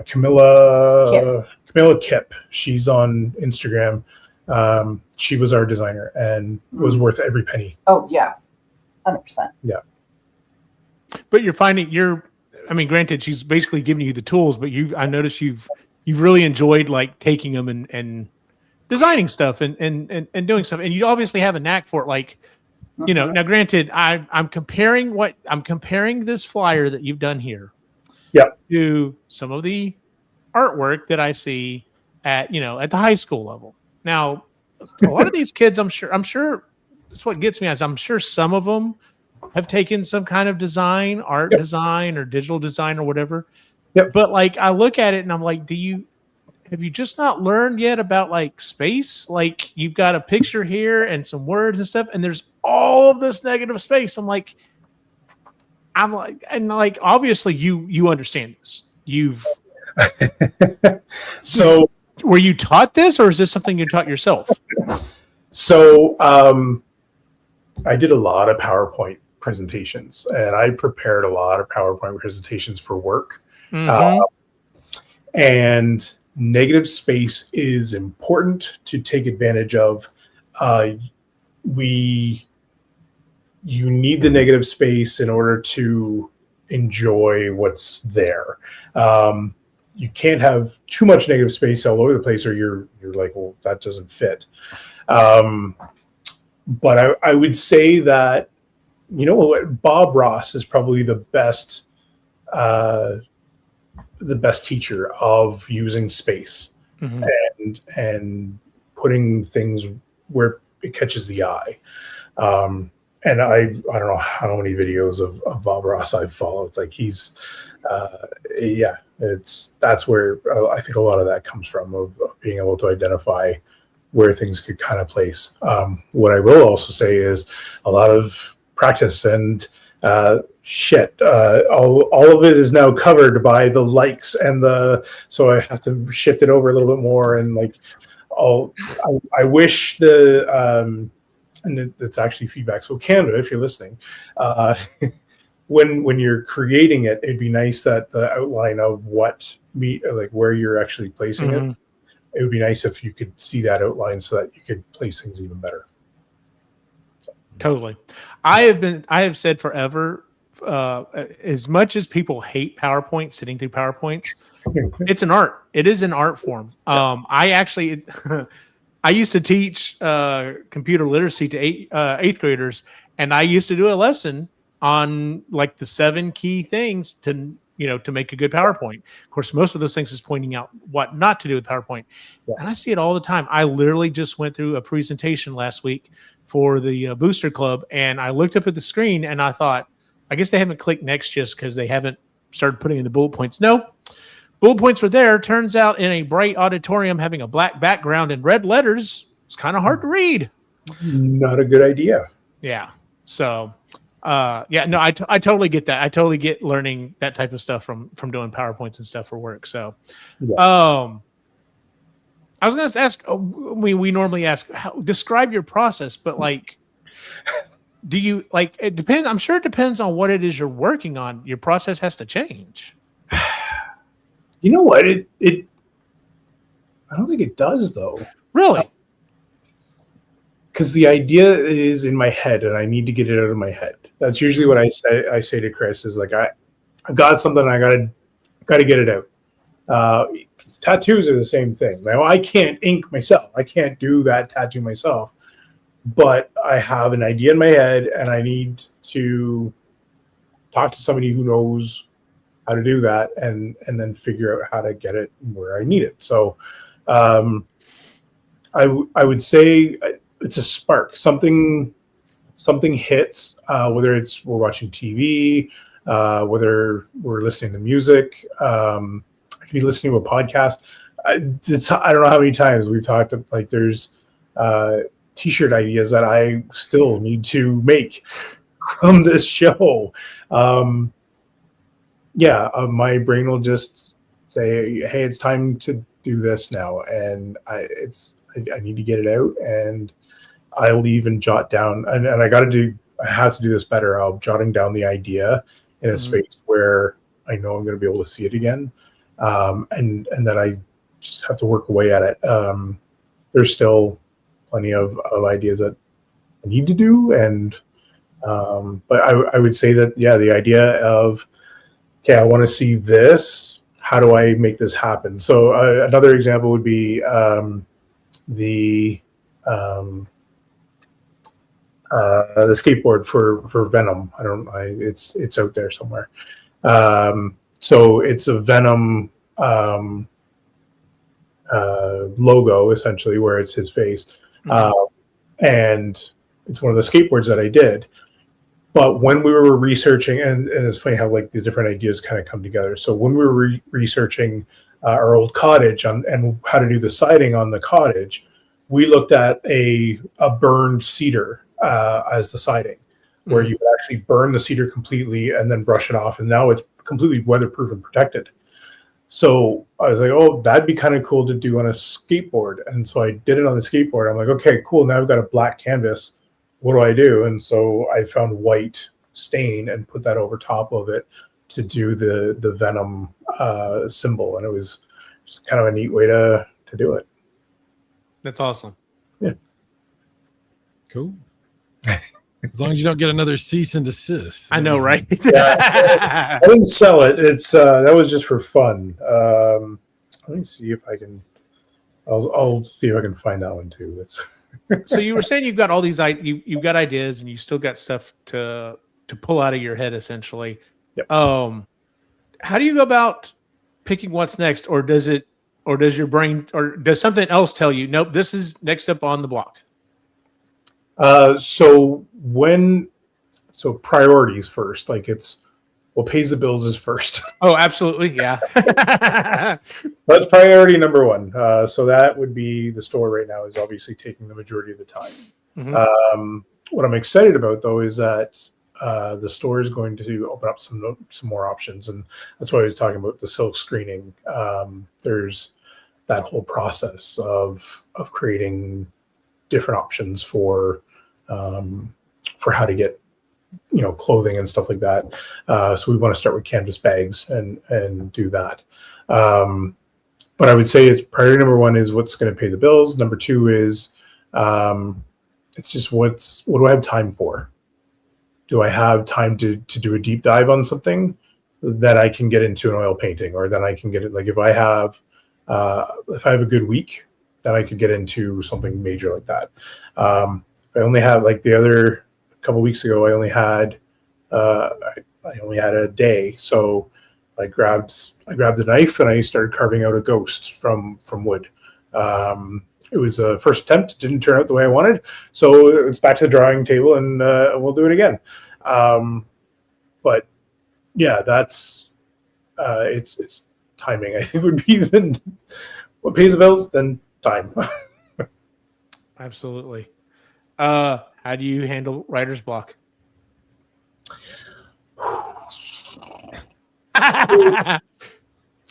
Camilla Kip. She's on Instagram. She was our designer and was worth every penny. Oh yeah, 100%. Yeah. But you're finding granted, she's basically giving you the tools, but I noticed you've really enjoyed like taking them and designing stuff and doing stuff, and you obviously have a knack for it. Like, you know, now granted, I'm comparing this flyer that you've done here, to some of the artwork that I see at the high school level. Now, a lot of these kids, I'm sure that's what gets me, is I'm sure some of them have taken some kind of design, art design or digital design or whatever. But like, I look at it and I'm like, have you just not learned yet about like space? Like, you've got a picture here and some words and stuff, and there's all of this negative space. I'm like, obviously you understand this. So were you taught this, or is this something you taught yourself? So I did a lot of PowerPoint presentations, and I prepared a lot of PowerPoint presentations for work. Mhm. And negative space is important to take advantage of. You need the negative space in order to enjoy what's there. You can't have too much negative space all over the place, or you're like, well, that doesn't fit. But I would say that, you know what, Bob Ross is probably the best teacher of using space Mhm. and putting things where it catches the eye. And I don't know how many videos of Bob Ross I've followed. Like that's where I think a lot of that comes from, of being able to identify where things could kind of place. What I will also say is a lot of practice and all of it is now covered by the likes and so I have to shift it over a little bit more, and like I wish and it's actually feedback. So Canada, if you're listening, when you're creating it, it'd be nice that the outline of where you're actually placing it. It would be nice if you could see that outline so that you could place things even better. Totally. I have said forever, as much as people hate PowerPoint, sitting through PowerPoints, it's an art. It is an art form. I actually, I used to teach computer literacy to eighth graders, and I used to do a lesson on like the 7 key things to make a good PowerPoint. Of course, most of those things is pointing out what not to do with PowerPoint. Yes. And I see it all the time. I literally just went through a presentation last week for the Booster Club, and I looked up at the screen and I thought, I guess they haven't clicked next just because they haven't started putting in the bullet points. No, bullet points were there. Turns out in a bright auditorium having a black background and red letters, it's kind of hard to read. Not a good idea. Yeah. So, I totally get that. I totally get learning that type of stuff from doing PowerPoints and stuff for work. So, I was going to ask, we normally ask, describe your process, but like, do you it depends. I'm sure it depends on what it is you're working on. Your process has to change. You know what? I don't think it does though. Really? Because the idea is in my head and I need to get it out of my head. That's usually what I say to Chris is like, I've got something, I gotta get it out. Tattoos are the same thing. Now I can't ink myself. I can't do that tattoo myself, but I have an idea in my head and I need to talk to somebody who knows how to do that and then figure out how to get it where I need it. So I would say it's a spark. Something hits, whether it's we're watching TV, whether we're listening to music, I could be listening to a podcast. I don't know how many times we've talked to, like, there's t-shirt ideas that I still need to make from this show. My brain will just say, hey, it's time to do this now. And I need to get it out, and I'll even jot down, and I have to do this better. I'll jotting down the idea in a space where I know I'm going to be able to see it again. And then I just have to work away at it. There's still plenty of ideas that I need to do. But I would say that, the idea of, okay, I want to see this. How do I make this happen? So another example would be the skateboard for Venom. It's out there somewhere. So it's a Venom logo, essentially, where it's his face. And it's one of the skateboards that I did. But when we were researching, and it's funny how like the different ideas kind of come together. So when we were researching our old cottage and how to do the siding on the cottage, we looked at a burned cedar as the siding, where you would actually burn the cedar completely and then brush it off. And now it's completely weatherproof and protected. So I was like, oh, that'd be kind of cool to do on a skateboard. And so I did it on the skateboard. I'm like, okay, cool. Now I've got a black canvas. What do I do? And so I found white stain and put that over top of it to do the Venom symbol, and it was just kind of a neat way to do it. That's awesome. Cool. As long as you don't get another cease and desist. I know, right? I didn't sell it. It's that was just for fun. Let me see if I can. I'll see if I can find that one too. It's So you were saying you've got all these you've got ideas and you still got stuff to pull out of your head essentially. Yep. How do you go about picking what's next, or does your brain, or does something else tell you, nope, this is next up on the block? So priorities first, like it's what pays the bills is first. Oh, absolutely. Yeah. That's priority number one. So that would be the store right now is obviously taking the majority of the time. Mm-hmm. What I'm excited about though is that the store is going to open up some more options, and that's why I was talking about the silk screening. There's that whole process of creating different options for how to get clothing and stuff like that. So we want to start with canvas bags and do that. But I would say it's priority number one is what's going to pay the bills. Number two is it's just what do I have time for? Do I have time to do a deep dive on something that I can get into an oil painting, or then I can get it, like if I have a good week, then I could get into something major like that. I only have, like the other couple weeks ago, I only had a day, so I grabbed the knife and I started carving out a ghost from wood. It was a first attempt. It didn't turn out the way I wanted, so it's back to the drawing table, and we'll do it again. But yeah, that's it's timing. I think would be what pays the bills, then time. Absolutely. How do you handle writer's block?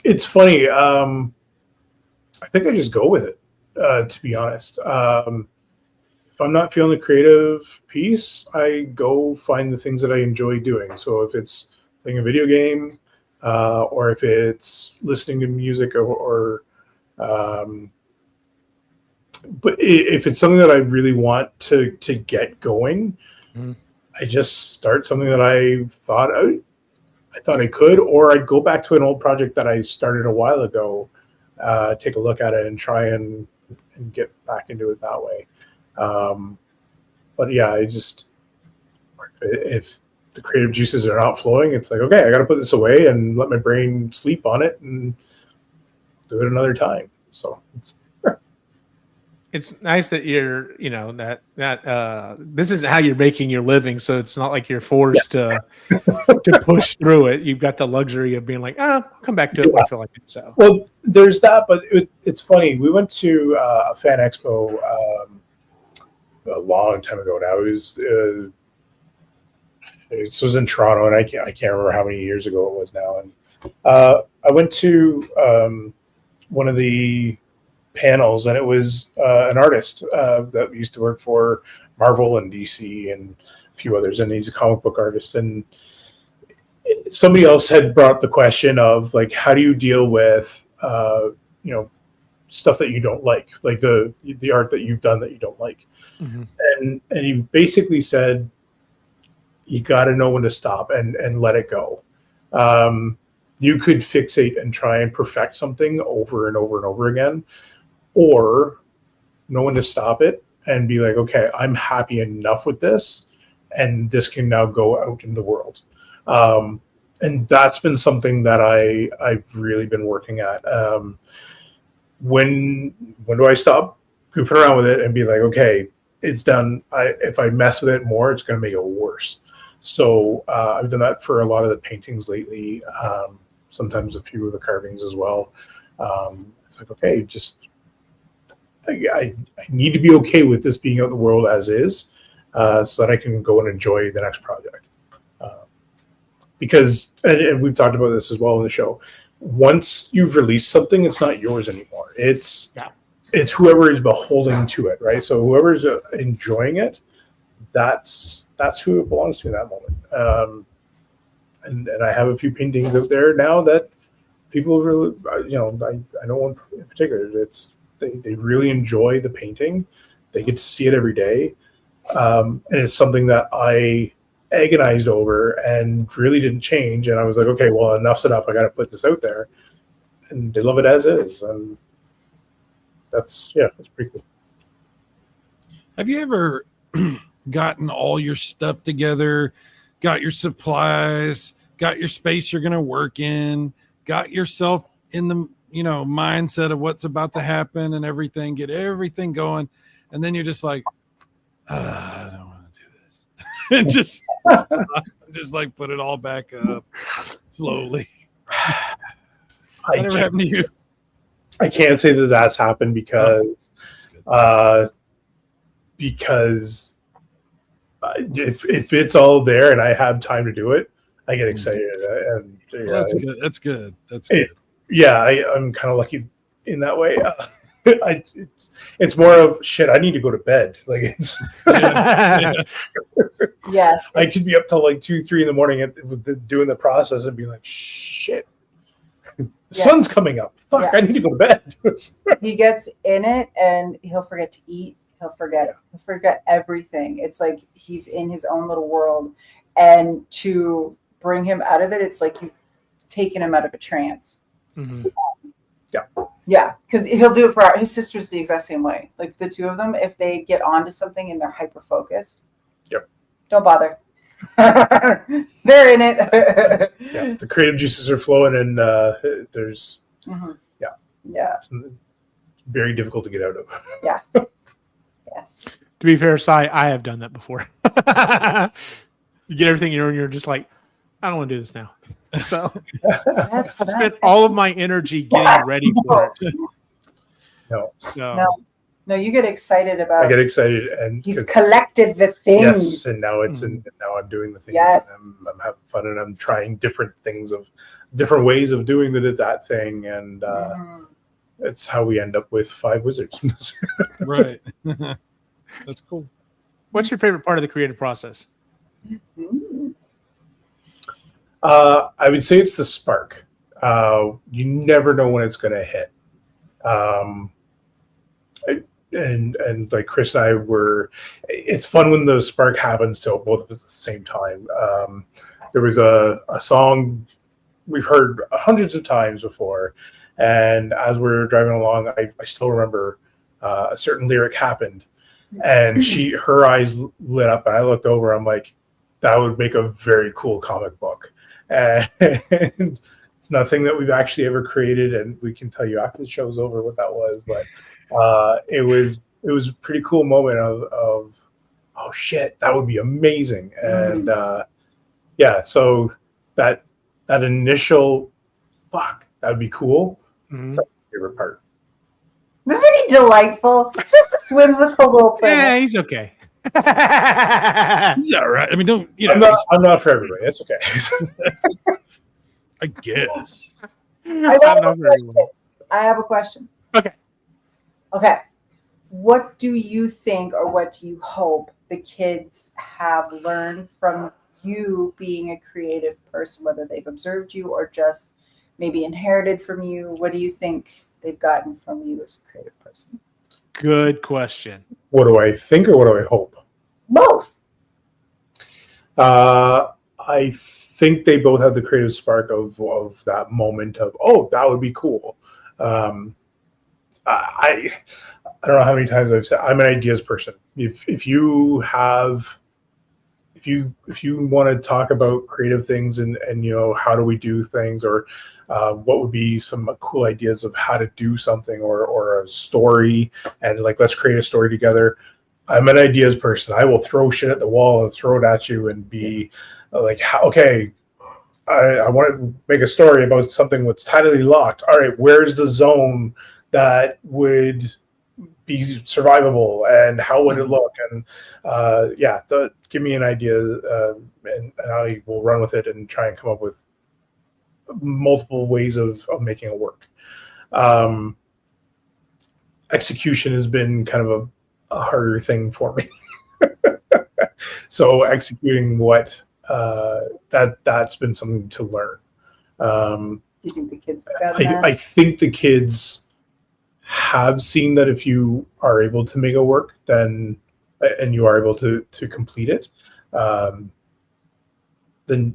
It's funny. I think I just go with it, to be honest. If I'm not feeling the creative piece, I go find the things that I enjoy doing. So if it's playing a video game, or if it's listening to music, or but if it's something that I really want to get going, I just start something that I thought I could, or I'd go back to an old project that I started a while ago, take a look at it and try and get back into it that way. But yeah, if the creative juices are not flowing, it's like, okay, I got to put this away and let my brain sleep on it and do it another time. So it's nice that you're, that this isn't how you're making your living. So it's not like you're forced to push through it. You've got the luxury of being like, I'll come back to it when I feel like it. So, well, there's that, but it's funny. We went to a fan expo a long time ago now. It was in Toronto, and I can't remember how many years ago it was now. And I went to one of the panels, and it was an artist that used to work for Marvel and DC and a few others, and he's a comic book artist. And somebody else had brought the question of, like, how do you deal with stuff that you don't like the art that you've done that you don't like. Mm-hmm. And he basically said, you got to know when to stop and let it go. You could fixate and try and perfect something over and over and over again, or know when to stop it and be like, okay, I'm happy enough with this, and this can now go out in the world. And that's been something that I've really been working at. When do I stop goofing around with it and be like, okay, it's done. If I mess with it more, it's going to make it worse. So I've done that for a lot of the paintings lately. Sometimes a few of the carvings as well. It's like, okay, I need to be okay with this being out in the world as is, so that I can go and enjoy the next project. Because, and we've talked about this as well in the show, once you've released something, it's not yours anymore. It's whoever is beholden to it, right? So whoever's enjoying it, that's who it belongs to in that moment. And I have a few paintings out there now that people really, I know one in particular. They really enjoy the painting. They get to see it every day, and it's something that I agonized over and really didn't change. And I was like, okay, well, enough's enough. I got to put this out there, and they love it as is. And that's pretty cool. Have you ever gotten all your stuff together, got your supplies, got your space you're going to work in, got yourself in the mindset of what's about to happen and everything, get everything going, and then you're just like, I don't want to do this, and just just like put it all back up slowly? That never happened to you? I can't say that that's happened because if it's all there and I have time to do it, I get excited. And That's good. That's good. That's good. I'm kind of lucky in that way. It's more of shit. I need to go to bed. Like it's Yes. I could be up till like 2-3 in the morning doing the process and be like, shit. The sun's coming up. Fuck, I need to go to bed. He gets in it and he'll forget to eat. He'll forget everything. It's like he's in his own little world. And to bring him out of it, it's like you've taken him out of a trance. Mm-hmm. Yeah, because he'll do it for his sister's the exact same way. Like the two of them, if they get onto something and they're hyper focused, don't bother. They're in it. The creative juices are flowing, and there's it's very difficult to get out of. Yes. To be fair, Si, I have done that before. You get everything and you're just like, I don't want to do this now. So I spent all of my energy getting ready for it. No, you get excited about. I get excited, and he's collected the things. Yes, and now now I'm doing the things. Yes. And I'm having fun, and I'm trying different ways of doing that thing, and it's how we end up with 5 wizards. Right. That's cool. What's your favorite part of the creative process? I would say it's the spark. You never know when it's going to hit. And like Chris and I it's fun when the spark happens to both of us at the same time. There was a song we've heard hundreds of times before, and as we're driving along, I still remember a certain lyric happened, and her eyes lit up, and I looked over, I'm like, that would make a very cool comic book. And it's nothing that we've actually ever created, and we can tell you after the show's over what that was, but it was a pretty cool moment of oh shit, that would be amazing. And so that initial fuck, that would be cool. That's my favorite part. Isn't he delightful? It's just a whimsical little thing. Yeah, he's okay. He's all right. I mean, don't I'm not for everybody. It's okay. I guess. I have a question. Okay. What do you think, or what do you hope the kids have learned from you being a creative person, whether they've observed you or just maybe inherited from you? What do you think they've gotten from you as a creative person? Good question. What do I think, or what do I hope? Both. I think they both have the creative spark of that moment of, oh, that would be cool. I don't know how many times I've said I'm an ideas person. If you want to talk about creative things and how do we do things, or what would be some cool ideas of how to do something, or a story, and like, let's create a story together. I'm an ideas person. I will throw shit at the wall and throw it at you and be like, okay, I want to make a story about something that's tightly locked. All right, where's the zone that would be survivable, and how would it look? And give me an idea, and I will run with it and try and come up with multiple ways of making it work. Execution has been kind of a harder thing for me. So executing that's been something to learn. Do you think the kids got that? I think the kids have seen that if you are able to make it work, then and you are able to complete it, then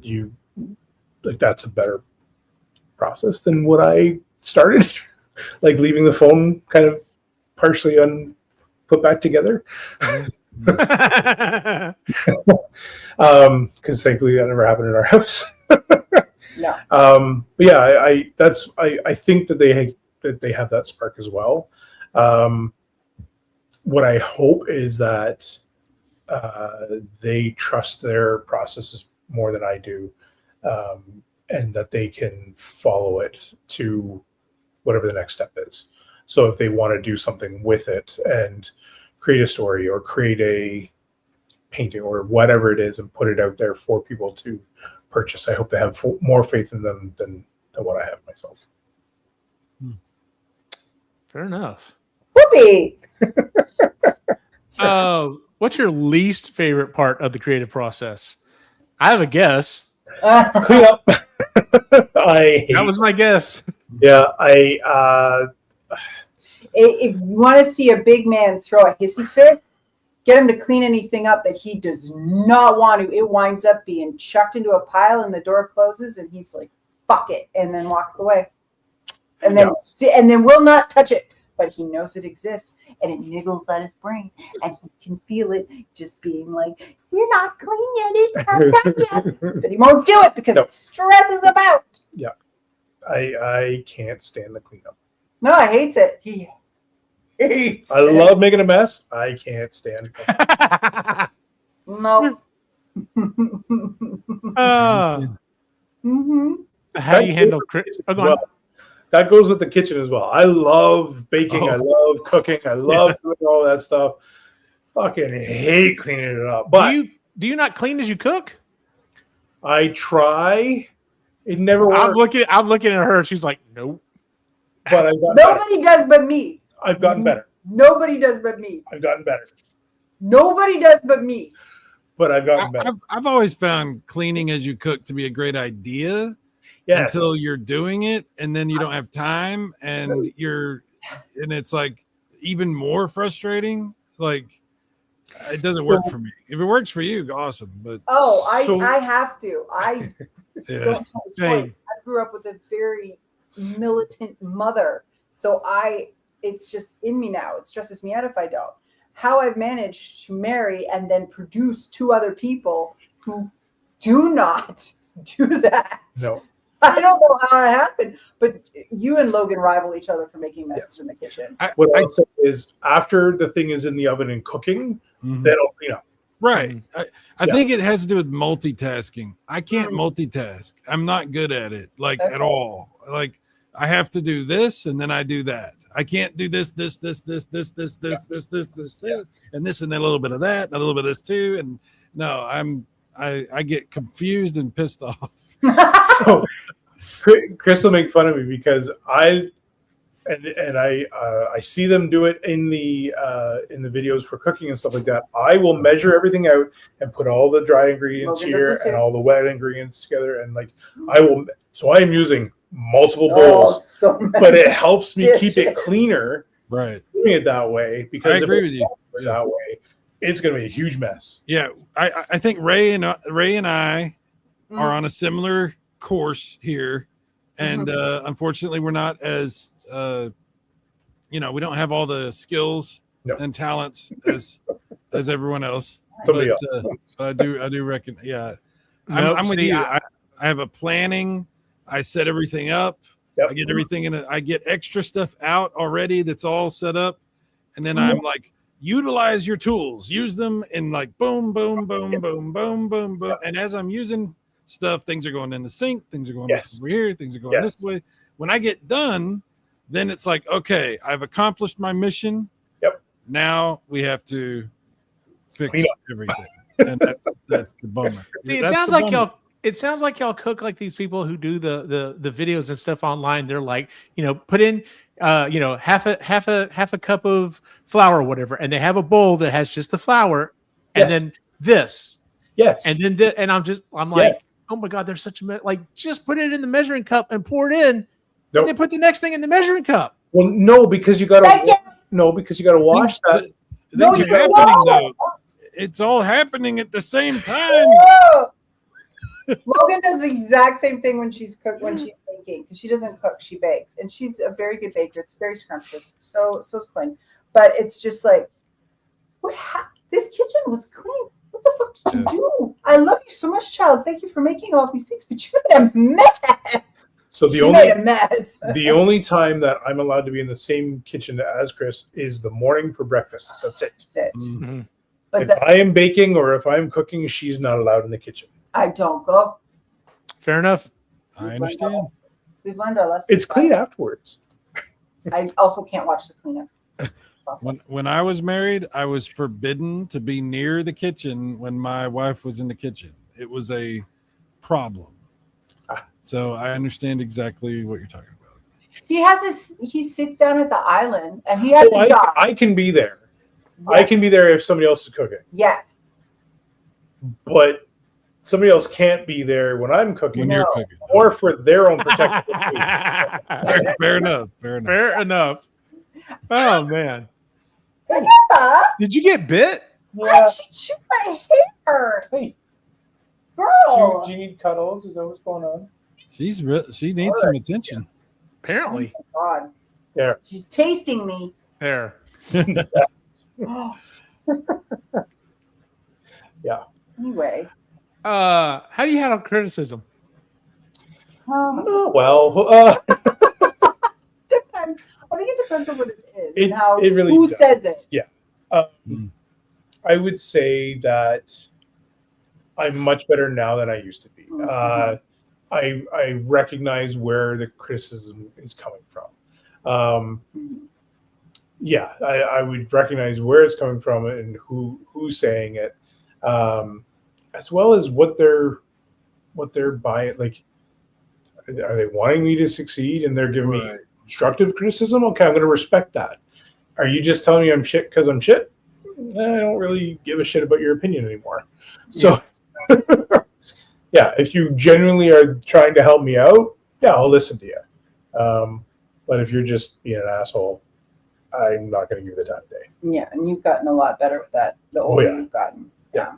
you like that's a better process than what I started, like leaving the phone kind of partially put back together. Because thankfully that never happened in our house. No. But yeah, I think that they have that spark as well. What I hope is that they trust their processes more than I do, and that they can follow it to whatever the next step is. So if they want to do something with it and create a story or create a painting or whatever it is and put it out there for people to purchase, I hope they have more faith in them than what I have myself. Fair enough. Whoopee! What's your least favorite part of the creative process? I have a guess. Clean up. That was my guess. Yeah, if you want to see a big man throw a hissy fit, get him to clean anything up that he does not want to. It winds up being chucked into a pile and the door closes and he's like, fuck it, and then walks away. And then will not touch it. But he knows it exists and it niggles at his brain and he can feel it just being like, you're not clean yet, it's not done yet. But he won't do it because it stresses him out. Yeah. I can't stand the cleanup. No, I hates it. He hates I love making a mess. I can't stand it. No. How do you handle that goes with the kitchen as well. I love baking. I love cooking. I love doing all that stuff. Fucking hate cleaning it up. But do you not clean as you cook? I try. It never works. I'm looking at her. She's like, nope. But nobody does but me. I've gotten better. Nobody does but me. I've gotten better. Nobody does but me. But I've gotten better. I've always found cleaning as you cook to be a great idea. Yes. Until you're doing it and then you don't have time and it's like even more frustrating. Like it doesn't work for me. If it works for you, awesome. But I have to. I don't have a choice. I grew up with a very militant mother. So it's just in me now. It stresses me out if I don't. How I've managed to marry and then produce two other people who do not do that. No. I don't know how it happened, but you and Logan rival each other for making messes in the kitchen. What I'll say is after the thing is in the oven and cooking, then I'll clean up. Right. I think it has to do with multitasking. I can't multitask. I'm not good at it, at all. Like I have to do this and then I do that. I can't do this, and this, and then a little bit of that, and a little bit of this too. And no, I get confused and pissed off. So Chris will make fun of me because I see them do it in the videos for cooking and stuff like that. I will measure everything out and put all the dry ingredients here and all the wet ingredients together, and I will. So I am using multiple bowls, but it helps me keep it cleaner. Right, doing it that way because I agree with you. That way, it's going to be a huge mess. Yeah, I think Ray and I are on a similar course here, and unfortunately, we're not as we don't have all the skills and talents as everyone else. But I do reckon. Yeah, I'm with you. I have a planning. I set everything up. Yep. I get everything in it. I get extra stuff out already that's all set up, and then I'm like, utilize your tools, use them, and boom, boom, boom, boom, boom, boom, boom. And as I'm using stuff, things are going in the sink, things are going over here, things are going this way. When I get done, then it's like, okay, I've accomplished my mission. Yep. Now we have to fix everything, and that's the bummer. See, it sounds like y'all cook like these people who do the videos and stuff online. They're like, put in half a cup of flour or whatever, and they have a bowl that has just the flour, and then this. Yes. And then and I'm like, oh my God, there's such a like just put it in the measuring cup and pour it in. Nope. And then put the next thing in the measuring cup. Well, no, because you got to wash that. Things you are happening though. It's all happening at the same time. Logan does the exact same thing when she's baking, because she doesn't cook, she bakes, and she's a very good baker. It's very scrumptious. So's Quinn, but it's just like, this kitchen was clean. What the fuck did you do? I love you so much, child. Thank you for making all these things, but you made a mess. So made a mess. The only time that I'm allowed to be in the same kitchen as Chris is the morning for breakfast. That's it. That's it. Mm-hmm. But if I am baking or if I'm cooking, she's not allowed in the kitchen. I don't go. Fair enough. I understand. We've learned our lessons. It's clean afterwards. I also can't watch the cleanup. When I was married, I was forbidden to be near the kitchen when my wife was in the kitchen. It was a problem. So I understand exactly what you're talking about. He sits down at the island and he has a job. I can be there. Yeah. I can be there if somebody else is cooking. Yes. But somebody else can't be there when I'm cooking, When you're cooking. or for their own protection. Fair enough. Fair enough. Oh man. Remember? Did you get bit? Why did she chew my hair? Hey, Girl. do you need cuddles? Is that what's going on? She needs some attention. Apparently. Oh my God. Yeah. She's tasting me. There. Yeah. Anyway. How do you handle criticism? Depends. I think it depends on what it is It- and how it really who does. says it. I would say that I'm much better now than I used to be. Mhm. I recognize where the criticism is coming from. Yeah, I would recognize where it's coming from and who's saying it, as well as what they're buying. Like, are they wanting me to succeed and they're giving me constructive criticism? Okay, I'm going to respect that. Are you just telling me I'm shit because I'm shit? I don't really give a shit about your opinion anymore. So, yeah, if you genuinely are trying to help me out, yeah, I'll listen to you. But if you're just being an asshole, I'm not going to give you the time of day. Yeah, and you've gotten a lot better with that. The older yeah. you've gotten. Yeah.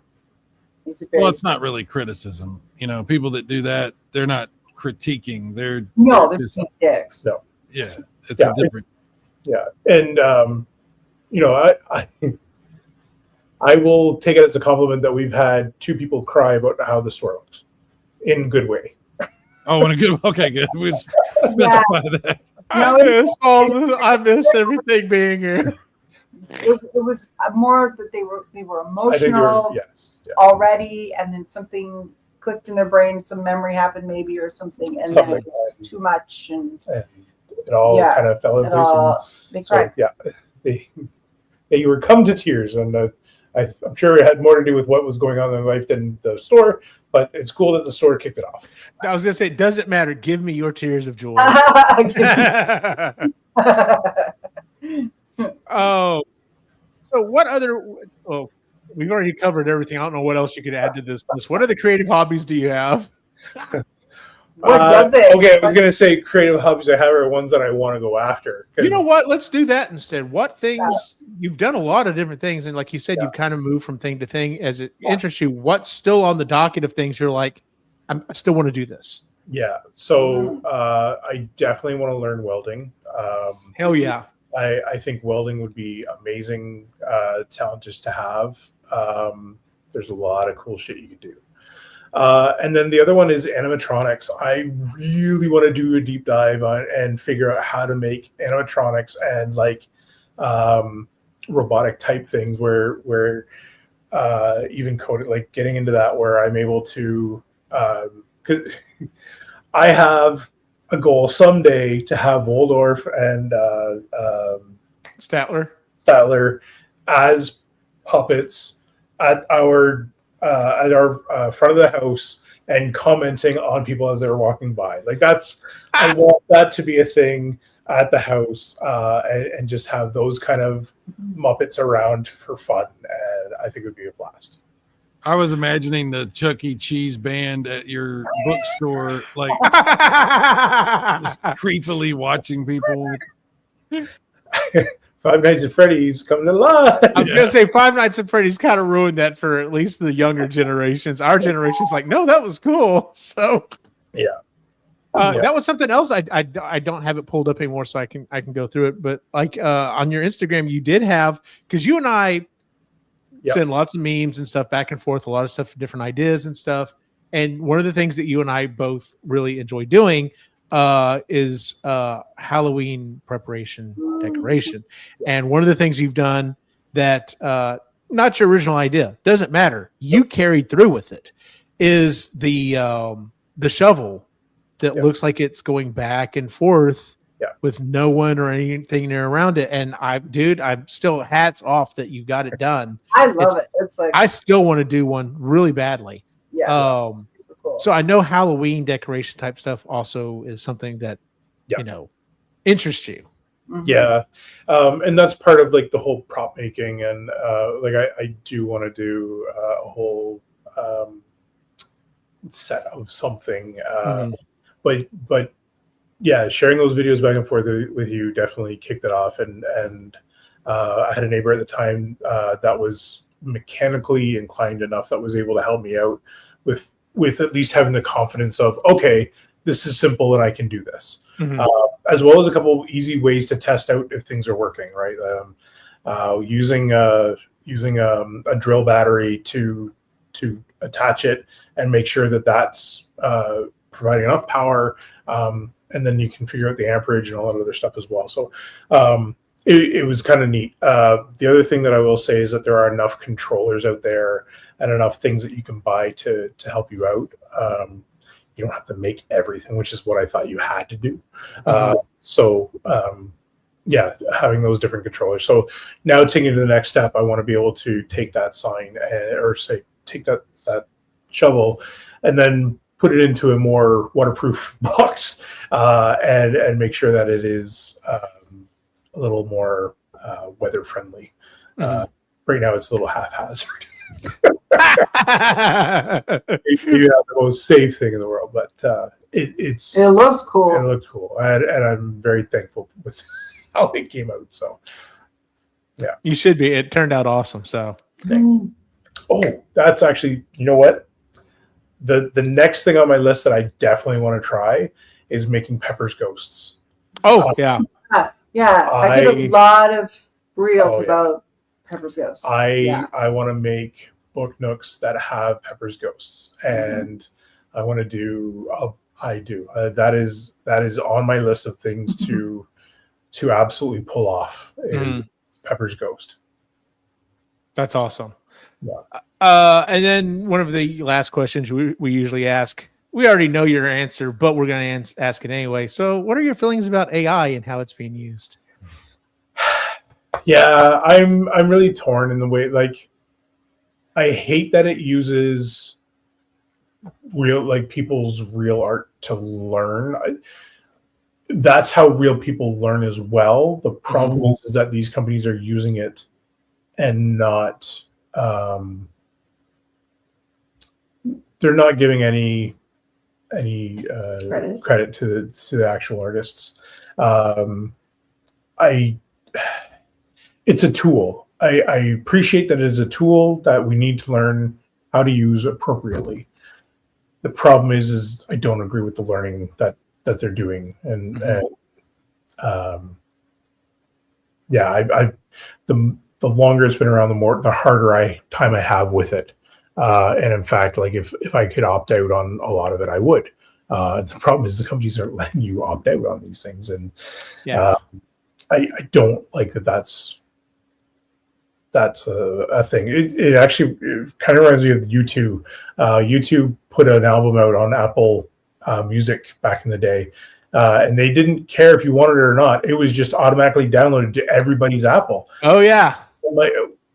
Well, it's not really criticism. People that do that, they're not critiquing. They're just dicks. No. Yeah, it's a different. And I will take it as a compliment that we've had two people cry about how the store looks, in a good way. Oh, in a good. Okay, good. We specify that. I miss everything being here. It was more that they were I think emotional yes. Yeah. already, and then something clicked in their brain, some memory happened maybe or something, and then it was just too much, and It all kind of fell in place. They cried. They were come to tears, and I'm sure it had more to do with what was going on in their life than the store. But it's cool that the store kicked it off. I was gonna say, it doesn't matter. Give me your tears of joy. Oh, so what other? Oh, we've already covered everything. I don't know what else you could add to this. What other creative hobbies do you have? What does it? Okay, I was going to say creative hobbies I have are ones that I want to go after. You know what? Let's do that instead. What things you've done a lot of different things, and like you said, you've kind of moved from thing to thing as it interests you. What's still on the docket of things you're like, I still want to do this? Yeah, so I definitely want to learn welding. Hell yeah! I think welding would be amazing talent just to have. There's a lot of cool shit you could do. And then the other one is animatronics. I really want to do a deep dive on and figure out how to make animatronics and like robotic type things where even coded, like getting into that where I'm able to, cause I have a goal someday to have Waldorf and Statler as puppets at our front of the house and commenting on people as they're walking by. Like I want that to be a thing at the house and just have those kind of Muppets around for fun. And I think it would be a blast. I was imagining the Chuck E. Cheese band at your bookstore, like just creepily watching people. Five Nights at Freddy's coming to life. I was gonna say Five Nights at Freddy's kind of ruined that for at least the younger generations. Our generation's like, no, that was cool. So Yeah. that was something else. I don't have it pulled up anymore, so I can go through it. But like on your Instagram, you did have, because you and I send lots of memes and stuff back and forth, a lot of stuff, different ideas and stuff. And one of the things that you and I both really enjoy doing is Halloween preparation decoration. And one of the things you've done that not your original idea, doesn't matter, you carried through with it, is the shovel that looks like it's going back and forth with no one or anything near around it. And I'm still hats off that you got it done. I love it. It's like, I still want to do one really badly. yeah. Super cool. So I know Halloween decoration type stuff also is something that, interests you. Mhm. Yeah. And that's part of like the whole prop making. And like I do want to do a whole set of something. But yeah, sharing those videos back and forth with you definitely kicked it off. And I had a neighbor at the time that was mechanically inclined enough that was able to help me out with at least having the confidence of, okay, this is simple and I can do this. As well as a couple of easy ways to test out if things are working, right? Using a drill battery to attach it and make sure that that's providing enough power, and then you can figure out the amperage and all that other stuff as well. So it was kind of neat. The other thing that I will say is that there are enough controllers out there and enough things that you can buy to help you out. You don't have to make everything, which is what I thought you had to do. Yeah, having those different controllers. So now taking it to the next step, I want to be able to take that sign take that shovel and then put it into a more waterproof box and make sure that it is a little more weather friendly. Right now it's a little haphazard. Maybe not the most safe thing in the world, but it looks cool. It looks cool, and I'm very thankful with how it came out. So, yeah, you should be. It turned out awesome. So, thanks. Oh, that's actually, you know what? The next thing on my list that I definitely want to try is making Pepper's ghosts. Oh, yeah. Yeah, I did a lot of reels about Pepper's ghosts. I want to make book nooks that have Pepper's ghosts, and I want to do. I do. That is on my list of things to absolutely pull off is Pepper's ghost. That's awesome. Yeah. And then one of the last questions we usually ask. We already know your answer, but we're going to ask it anyway. So, what are your feelings about AI and how it's being used? Yeah, I'm really torn in the way, like, I hate that it uses people's real art to learn. That's how real people learn as well. The problem is that these companies are using it and not they're not giving any credit to the actual artists. It's a tool. I appreciate that it is a tool that we need to learn how to use appropriately. The problem is I don't agree with the learning that they're doing, and the longer it's been around, the harder time I have with it. And in fact, like if I could opt out on a lot of it, I would. The problem is the companies aren't letting you opt out on these things, and I don't like that. That's a thing. It actually kind of reminds me of U2. U2 put an album out on Apple Music back in the day, and they didn't care if you wanted it or not. It was just automatically downloaded to everybody's Apple. Oh yeah. Like,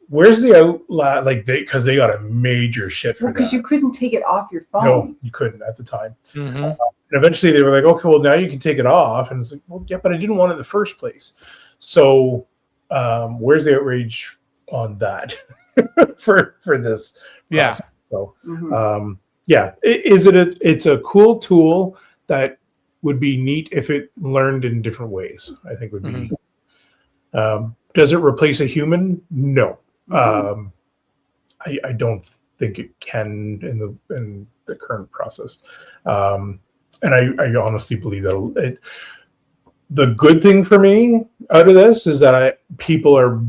where's the outlet? Like because they got a major shit for that. Because you couldn't take it off your phone. No, you couldn't at the time. And eventually they were like, okay, well now you can take it off. And it's like, well, yeah, but I didn't want it in the first place. So where's the outrage on that for this? Yeah. So, Mhm. yeah, it's a cool tool that would be neat if it learned in different ways. I think would be. Does it replace a human? No. I don't think it can in the current process. And I honestly believe that the good thing for me out of this is that people are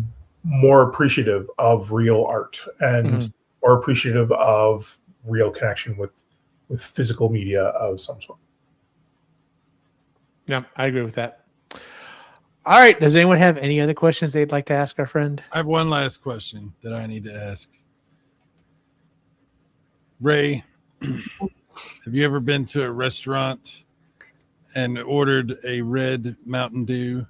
more appreciative of real art and more appreciative of real connection with physical media of some sort. Yeah, I agree with that. All right. Does anyone have any other questions they'd like to ask our friend? I have one last question that I need to ask. Ray, have you ever been to a restaurant and ordered a red Mountain Dew?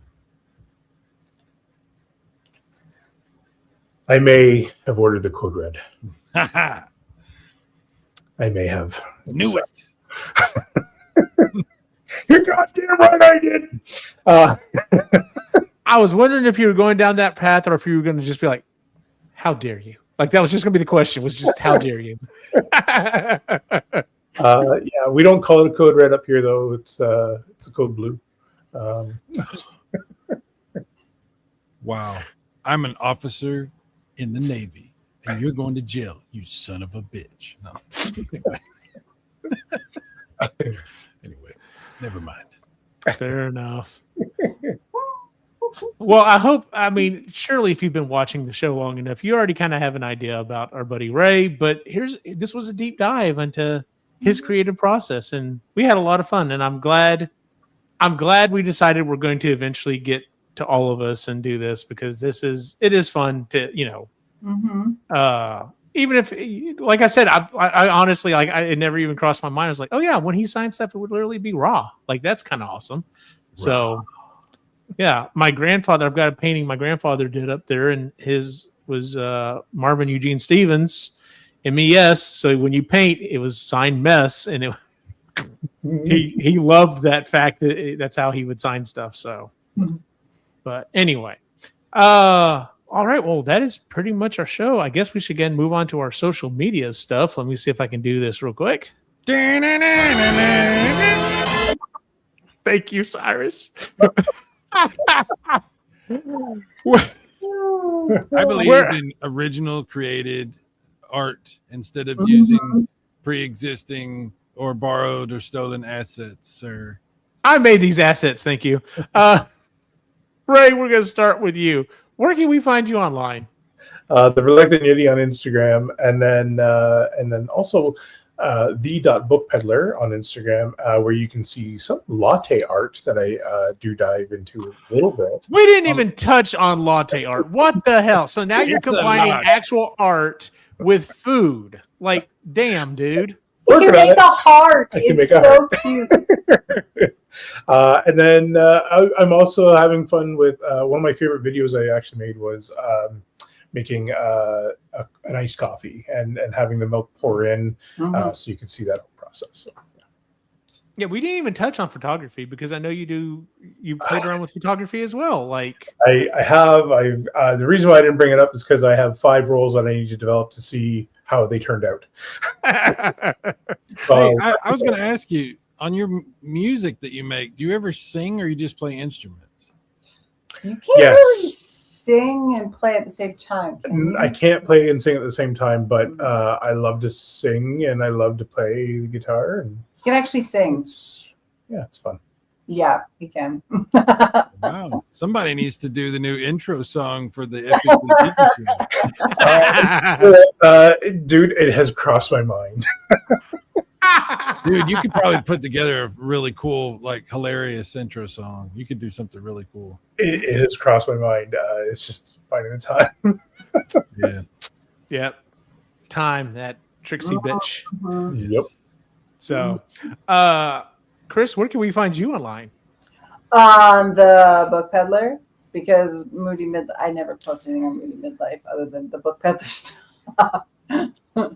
I may have ordered the Code Red. I I may have. knew it. You're goddamn right I did. I was wondering if you were going down that path or if you were going to just be like, how dare you? Like, that was just going to be the question, was just, how dare you? Yeah, we don't call it a Code Red up here, though. It's a Code Blue. Wow. I'm an officer in the Navy, and you're going to jail, you son of a bitch. No. Anyway, never mind. Fair enough. Well, I mean, surely if you've been watching the show long enough, you already kind of have an idea about our buddy Ray, but this was a deep dive into his creative process, and we had a lot of fun, and I'm glad we decided we're going to eventually get to all of us and do this, because it is fun to, even if, like I said, I honestly, like, it never even crossed my mind. I was like, oh yeah, when he signed stuff, it would literally be raw. Like, that's kind of awesome. So yeah, my grandfather, I've got a painting my grandfather did up there, and his was Marvin Eugene Stevens, MES. So when you paint, it was signed Mess, and he loved that fact that that's how he would sign stuff. So, but anyway, all right. Well, that is pretty much our show. I guess we should again move on to our social media stuff. Let me see if I can do this real quick. Thank you, Cyrus. I believe in original created art instead of using pre-existing or borrowed or stolen assets, sir. I made these assets. Thank you. Ray, we're going to start with you. Where can we find you online? The Reluctant Yeti on Instagram, and then also the.bookpeddler on Instagram, where you can see some latte art that I do dive into a little bit. We didn't even touch on latte art. What the hell? So now you're combining actual art with food. Like, damn, dude. You can make a heart. It's so cute. And then I'm also having fun with one of my favorite videos I actually made was making an iced coffee and having the milk pour in, so you can see that whole process. So, yeah, we didn't even touch on photography, because I know you played around with photography as well. Like, I have the reason why I didn't bring it up is because I have 5 rolls that I need to develop to see how they turned out. Hey, I was going to ask you, on your music that you make, do you ever sing or you just play instruments? You can't really sing and play at the same time. I can't play and sing at the same time, but I love to sing and I love to play the guitar. And you can actually sing. It's fun. Yeah, you can. Wow. Somebody needs to do the new intro song for the Epically Geeky show. Dude, it has crossed my mind. Dude, you could probably put together a really cool, like, hilarious intro song. You could do something really cool. It has crossed my mind. It's just finding the time. Yeah. Yep. Time, that tricksy bitch. Yep. So, Chris, where can we find you online? On the Book Peddler, because I never post anything on Moody Midlife other than the Book Peddler stuff. Well,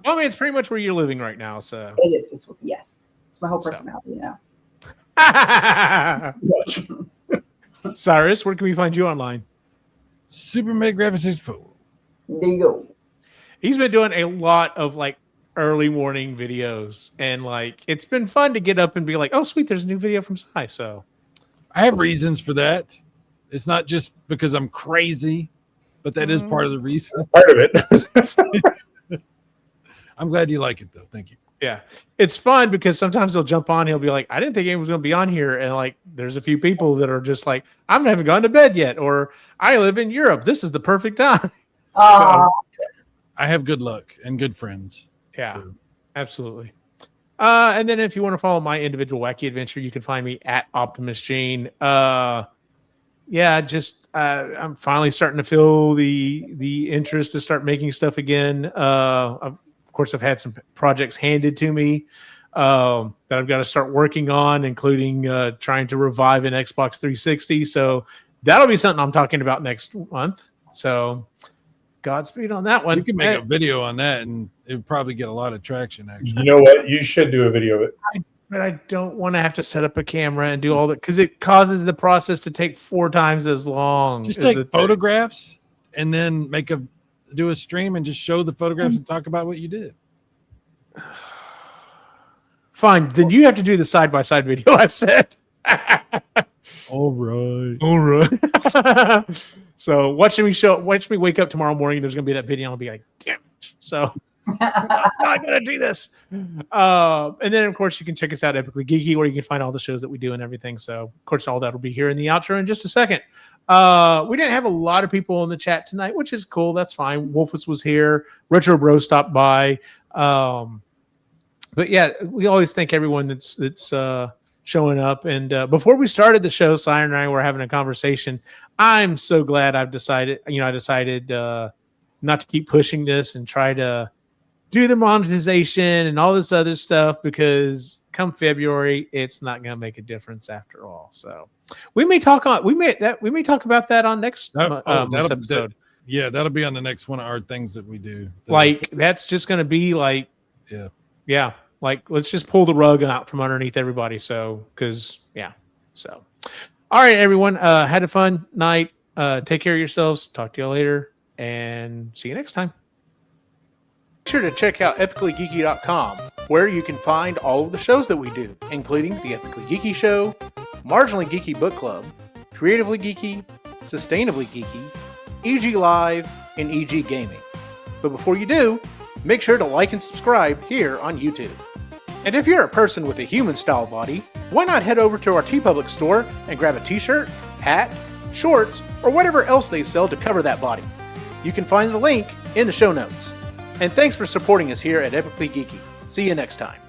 I mean, it's pretty much where you're living right now. So It is. Yes. It's my whole personality now. Cyrus, where can we find you online? Super Mega Graphics 64. There you go. He's been doing a lot of like early morning videos, and like it's been fun to get up and be like, oh sweet, there's a new video from Sai. So I have reasons for that. It's not just because I'm crazy, but that is part of the reason. Part of it. I'm glad you like it though. Thank you. yeah, it's fun because sometimes he'll jump on. He'll be like, I didn't think anyone was going to be on here. And like, there's a few people that are just like, I haven't gone to bed yet. Or I live in Europe. This is the perfect time. Aw. I have good luck and good friends. Yeah, So, absolutely. And then if you want to follow my individual wacky adventure, you can find me at Optimus Gene. Yeah, just I'm finally starting to feel the interest to start making stuff again. Of course, I've had some projects handed to me that I've got to start working on, including trying to revive an Xbox 360. So that'll be something I'm talking about next month. So Godspeed on that one. you can make a video on that, and it would probably get a lot of traction. Actually, You know what? You should do a video of it. But I don't want to have to set up a camera and do all that because it causes the process to take 4 times as long. just as the take photographs and then do a stream and just show the photographs and talk about what you did. Fine, then you have to do the side-by-side video I said. All right. All right. So watch me wake up tomorrow morning. There's gonna be that video. And I'll be like, damn it. So I gotta do this. And then of course you can check us out at Epically Geeky, where you can find all the shows that we do and everything. So of course all that will be here in the outro in just a second. We didn't have a lot of people in the chat tonight, which is cool. That's fine. Wolfus was here. Retro Bro stopped by. But yeah, we always thank everyone that's showing up. And before we started the show, Siren and I were having a conversation. I'm so glad I decided not to keep pushing this and try to do the monetization and all this other stuff, because come February, it's not going to make a difference after all. So we may talk about that on next month's episode. Yeah, that'll be on the next one of our things that we do. Like that's just going to be like, yeah. Like let's just pull the rug out from underneath everybody. So, all right, everyone, had a fun night. Take care of yourselves. Talk to you later and see you next time. Be sure to check out epicallygeeky.com, where you can find all of the shows that we do, including the Epically Geeky Show, Marginally Geeky Book Club, Creatively Geeky, Sustainably Geeky, EG Live, and EG Gaming. But before you do, make sure to like and subscribe here on YouTube. And if you're a person with a human-style body, why not head over to our TeePublic store and grab a t-shirt, hat, shorts, or whatever else they sell to cover that body. You can find the link in the show notes. And thanks for supporting us here at Epically Geeky. See you next time.